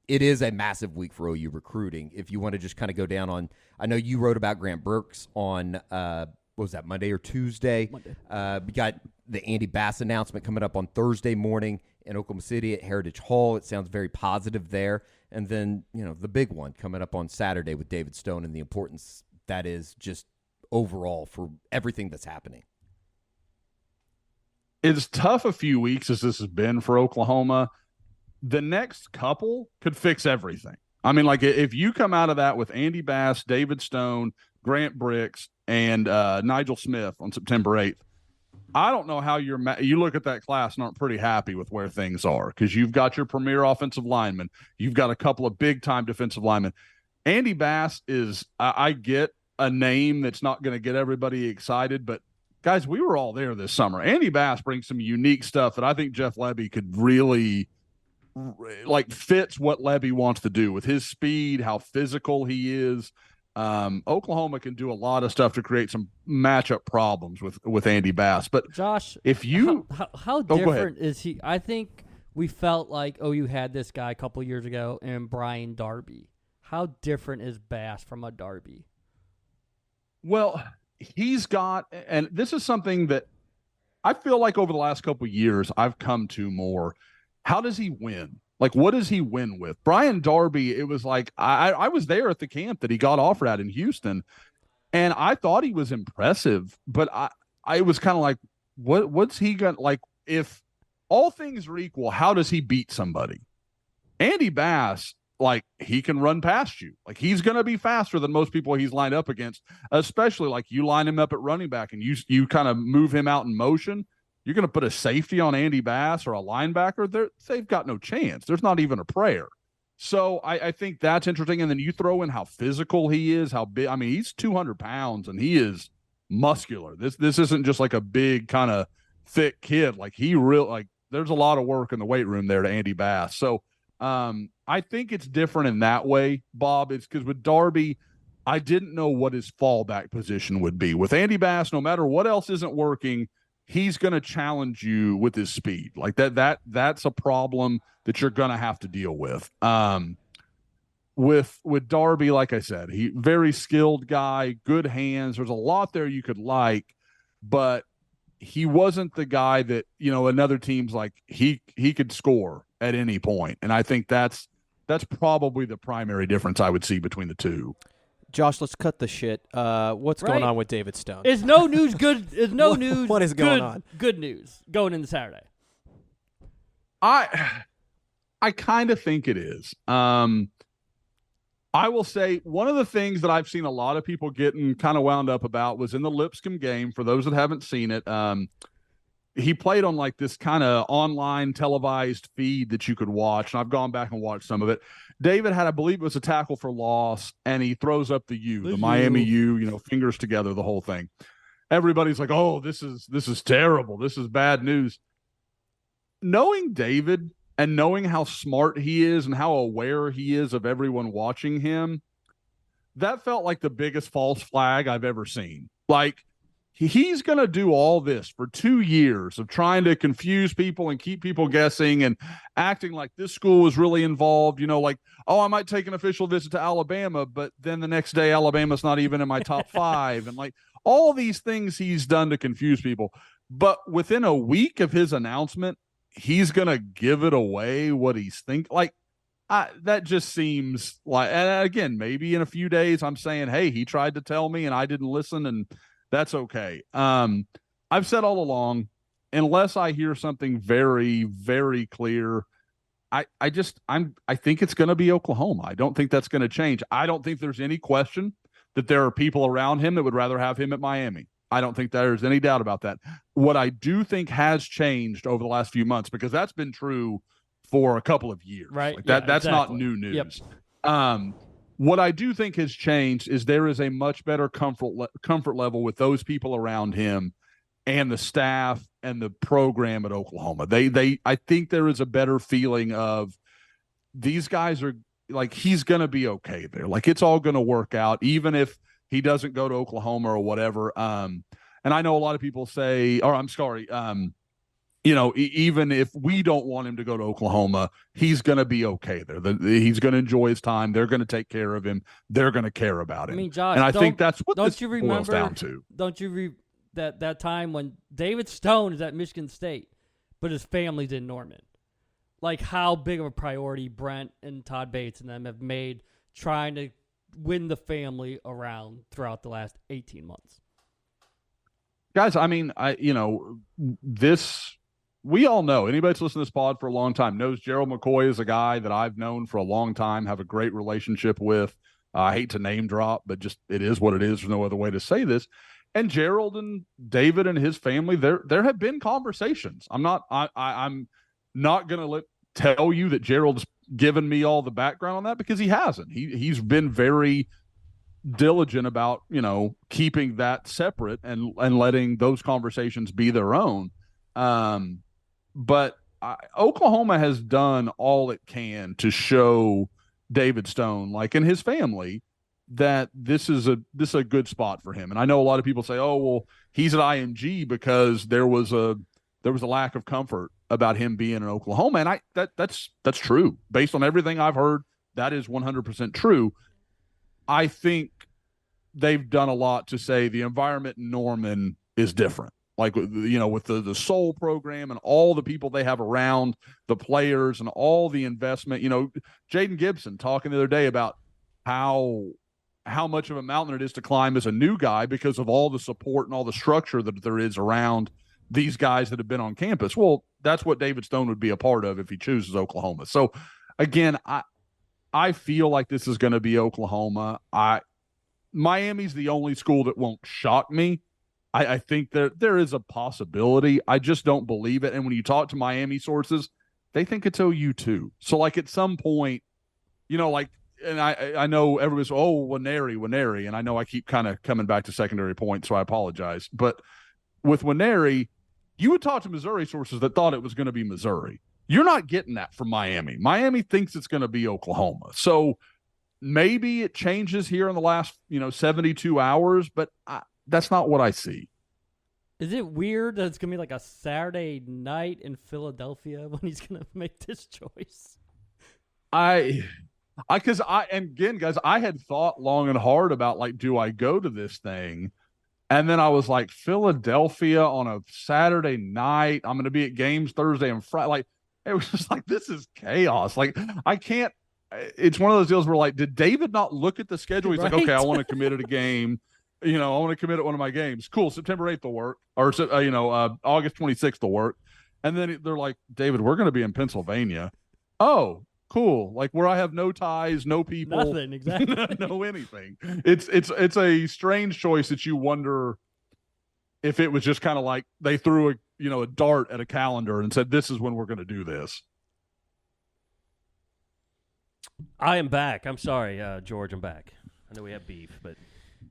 it is a massive week for OU recruiting. If you want to just kind of go down on – I know you wrote about Grant Brooks on what was that, Monday or Tuesday? Monday. We got the Andy Bass announcement coming up on Thursday morning in Oklahoma City at Heritage Hall. It sounds very positive there. And then, the big one coming up on Saturday with David Stone and the importance that is just overall for everything that's happening. As tough a few weeks as this has been for Oklahoma, the next couple could fix everything. I mean, like, if you come out of that with Andy Bass, David Stone, Grant Brooks, and Nigel Smith on September 8th, I don't know how you look at that class and aren't pretty happy with where things are, because you've got your premier offensive lineman. You've got a couple of big-time defensive linemen. Andy Bass is I get a name that's not going to get everybody excited, but, guys, we were all there this summer. Andy Bass brings some unique stuff that I think Jeff Lebby could really fits what Lebby wants to do with his speed, how physical he is. Oklahoma can do a lot of stuff to create some matchup problems with Andy Bass. But Josh, if you how different is he? I think we felt like OU had this guy a couple years ago in Brian Darby. How different is Bass from a Darby? Well, he's got, and this is something that I feel like over the last couple of years I've come to more. How does he win? Like, what does he win with? Brian Darby, it was like I was there at the camp that he got offered at in Houston, and I thought he was impressive, but I was kind of like, what's he going to, like, if all things are equal, how does he beat somebody? Andy Bass, like, he can run past you. Like, he's going to be faster than most people he's lined up against, especially like you line him up at running back and you kind of move him out in motion. You're going to put a safety on Andy Bass or a linebacker, they've got no chance. There's not even a prayer. So I think that's interesting. And then you throw in how physical he is, how big. I mean, he's 200 pounds and he is muscular. This isn't just like a big kind of thick kid. Like, there's a lot of work in the weight room there to Andy Bass. So I think it's different in that way, Bob. It's because with Darby, I didn't know what his fallback position would be. With Andy Bass, no matter what else isn't working, he's going to challenge you with his speed. Like that's a problem that you're going to have to deal with. With Darby, like I said, he very skilled guy, good hands. There's a lot there you could like, but he wasn't the guy that, another team's like he could score at any point. And I think that's probably the primary difference I would see between the two. Josh, let's cut the shit. What's going on with David Stone? Is no news good? Is no news? What is going on? Good news going into Saturday. I kind of think it is. I will say one of the things that I've seen a lot of people getting kind of wound up about was in the Lipscomb game. For those that haven't seen it, he played on like this kind of online televised feed that you could watch, and I've gone back and watched some of it. David had, I believe it was a tackle for loss, and he throws up the Miami U, fingers together, the whole thing. Everybody's like, oh, this is terrible. This is bad news. Knowing David and knowing how smart he is and how aware he is of everyone watching him, that felt like the biggest false flag I've ever seen. Like, he's going to do all this for 2 years of trying to confuse people and keep people guessing and acting like this school is really involved, like, oh, I might take an official visit to Alabama, but then the next day Alabama's not even in my top 5. And like all these things he's done to confuse people. But within a week of his announcement, he's going to give it away what he's thinking. Like, that just seems like, and again, maybe in a few days I'm saying, hey, he tried to tell me and I didn't listen, and that's okay. I've said all along, unless I hear something very, very clear, I think it's going to be Oklahoma. I don't think that's going to change. I don't think there's any question that there are people around him that would rather have him at Miami. I don't think there's any doubt about that. What I do think has changed over the last few months, because that's been true for a couple of years. Right. Like that's not new news. Yep. What I do think has changed is there is a much better comfort level with those people around him and the staff and the program at Oklahoma. I think there is a better feeling of these guys are like, he's going to be okay there. Like, it's all going to work out, even if he doesn't go to Oklahoma or whatever. And I know a lot of people say, or I'm sorry, even if we don't want him to go to Oklahoma, he's going to be okay there. He's going to enjoy his time. They're going to take care of him. They're going to care about him. I mean, Josh, and I think that's what don't this you boils remember, down to. Don't you that time when David Stone is at Michigan State, but his family's in Norman? Like, how big of a priority Brent and Todd Bates and them have made trying to win the family around throughout the last 18 months. Guys, I mean, we all know, anybody that's listened to this pod for a long time knows Gerald McCoy is a guy that I've known for a long time, have a great relationship with. I hate to name drop, but just it is what it is. There's no other way to say this. And Gerald and David and his family, there have been conversations. I'm not going to tell you that Gerald's given me all the background on that, because he hasn't. He's been very diligent about, keeping that separate and letting those conversations be their own. But Oklahoma has done all it can to show David Stone, like, and his family, that this is a good spot for him. And I know a lot of people say, oh, well, he's at IMG because there was a lack of comfort about him being in Oklahoma. And that's true. Based on everything I've heard, that is 100% true. I think they've done a lot to say the environment in Norman is different. Like, with the Soul program and all the people they have around the players and all the investment, Jayden Gibson talking the other day about how much of a mountain it is to climb as a new guy because of all the support and all the structure that there is around these guys that have been on campus. Well, that's what David Stone would be a part of if he chooses Oklahoma. So again, I feel like this is going to be Oklahoma. Miami's the only school that won't shock me. I think there is a possibility. I just don't believe it. And when you talk to Miami sources, they think it's OU too. So like at some point, and I know everybody's, Waneri. And I know I keep kind of coming back to secondary points, so I apologize. But with Waneri, you would talk to Missouri sources that thought it was going to be Missouri. You're not getting that from Miami. Miami thinks it's going to be Oklahoma. So maybe it changes here in the last, 72 hours, but that's not what I see. Is it weird that it's going to be like a Saturday night in Philadelphia when he's going to make this choice? Because again, guys, I had thought long and hard about, like, do I go to this thing? And then I was like, Philadelphia on a Saturday night. I'm going to be at games Thursday and Friday. Like, it was just like, this is chaos. Like, I can't. It's one of those deals where, like, did David not look at the schedule? He's right. like, okay, I want to commit at a game. I want to commit at one of my games. Cool. September 8th will work. Or, August 26th will work. And then they're like, David, we're going to be in Pennsylvania. Oh, cool. Like, where I have no ties, no people. Nothing, exactly. No anything. It's a strange choice that you wonder if it was just kind of like they threw a dart at a calendar and said, this is when we're going to do this. I am back. I'm sorry, George, I'm back. I know we have beef, but...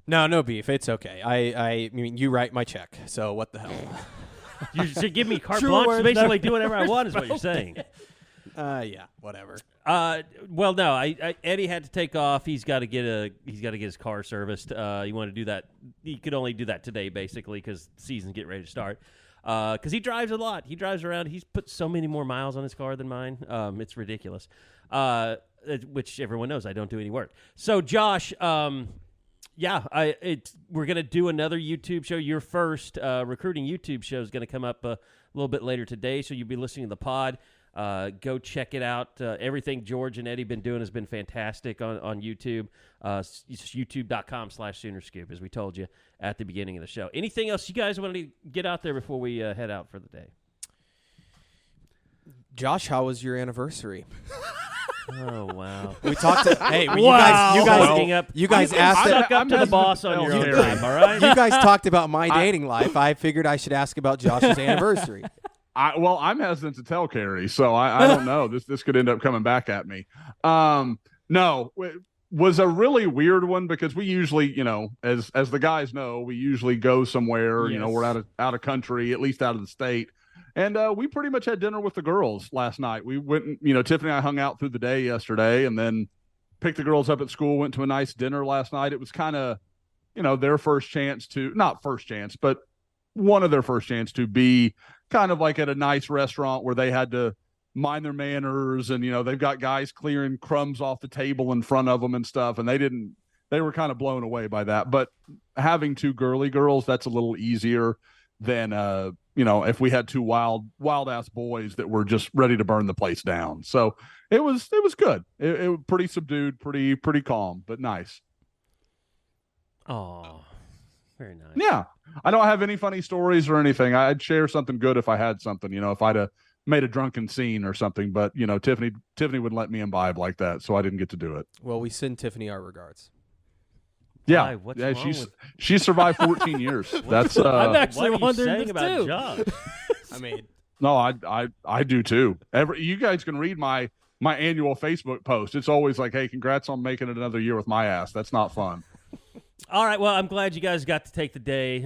No beef. It's okay. I mean, you write my check, so what the hell? You should give me carte True blanche words, to basically never- do whatever I want is what you're saying. Yeah, whatever. Well, no, Eddie had to take off. He's got to get his car serviced. You want to do that? He could only do that today, basically, because the season's getting ready to start. Because he drives a lot. He drives around. He's put so many more miles on his car than mine. It's ridiculous. Which everyone knows I don't do any work. So, Josh, we're gonna do another YouTube show. Your first recruiting YouTube show is gonna come up a little bit later today. So you'll be listening to the pod. Go check it out. Everything George and Eddie been doing has been fantastic on YouTube. It's youtube.com/Soonerscoop, as we told you at the beginning of the show. Anything else you guys want to get out there before we head out for the day? Josh, how was your anniversary? Oh, wow. We talked to hey, wow. you guys asked Suck up to the boss on your own time, all right? You guys talked about my dating life. I figured I should ask about Josh's anniversary. I'm hesitant to tell Carrie, so I don't know. This could end up coming back at me. No, it was a really weird one because we usually, as the guys know, we usually go somewhere. Yes. We're out of country, at least out of the state, and we pretty much had dinner with the girls last night. We went, Tiffany and I hung out through the day yesterday, and then picked the girls up at school. Went to a nice dinner last night. It was kind of, their first chance to not first chance, but one of their first chance to be kind of like at a nice restaurant where they had to mind their manners and, they've got guys clearing crumbs off the table in front of them and stuff. And they were kind of blown away by that. But having two girly girls, that's a little easier than, if we had two wild ass boys that were just ready to burn the place down. So it was good. It was pretty subdued, pretty calm, but nice. Oh, very nice. Yeah. I don't have any funny stories or anything. I'd share something good if I had something, if I'd have made a drunken scene or something, but Tiffany wouldn't let me imbibe like that, so I didn't get to do it. Well, we send Tiffany our regards. Yeah. What's yeah, wrong she survived 14 years. That's I'm actually what are you wondering saying this about too. Josh? I mean, no, I do too. You guys can read my annual Facebook post. It's always like, hey, congrats on making it another year with my ass. That's not fun. All right, well, I'm glad you guys got to take the day.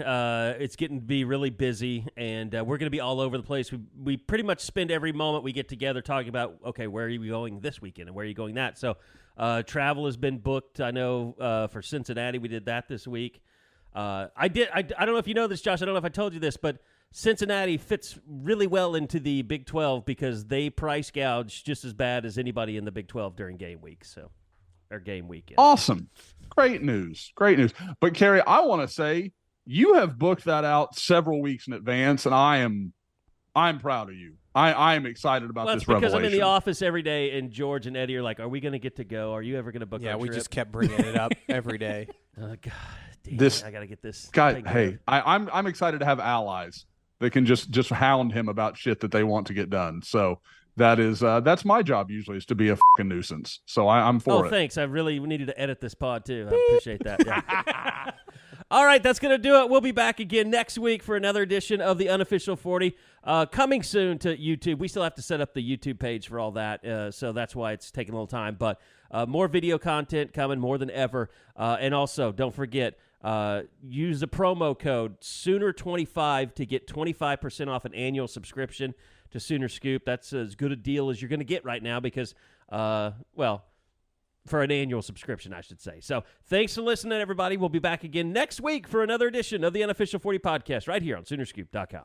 It's getting to be really busy, and we're going to be all over the place. We pretty much spend every moment we get together talking about, okay, where are you going this weekend and where are you going that? So travel has been booked. I know for Cincinnati we did that this week. I don't know if you know this, Josh. I don't know if I told you this, but Cincinnati fits really well into the Big 12 because they price gouge just as bad as anybody in the Big 12 during game week, or game weekend. Awesome. Great news. But Carrie, I want to say you have booked that out several weeks in advance, and I'm proud of you. I am excited about this revelation. Because I'm in the office every day, and George and Eddie are like, "Are we going to get to go? Are you ever going to book?" Yeah, our we trip? just kept bringing it up every day. Oh God, damn, I got to get this. God, hey, I'm excited to have allies that can just hound him about shit that they want to get done. So that's my job usually, is to be a fucking nuisance. So I'm for it. Oh, thanks. I really needed to edit this pod too. I appreciate that. Yeah. All right, that's going to do it. We'll be back again next week for another edition of the Unofficial 40. Coming soon to YouTube. We still have to set up the YouTube page for all that, so that's why it's taking a little time. But more video content coming more than ever. And also, don't forget, use the promo code Sooner25 to get 25% off an annual subscription to Sooner Scoop. That's as good a deal as you're going to get right now because, for an annual subscription, I should say. So thanks for listening, everybody. We'll be back again next week for another edition of the Unofficial 40 podcast right here on Soonerscoop.com.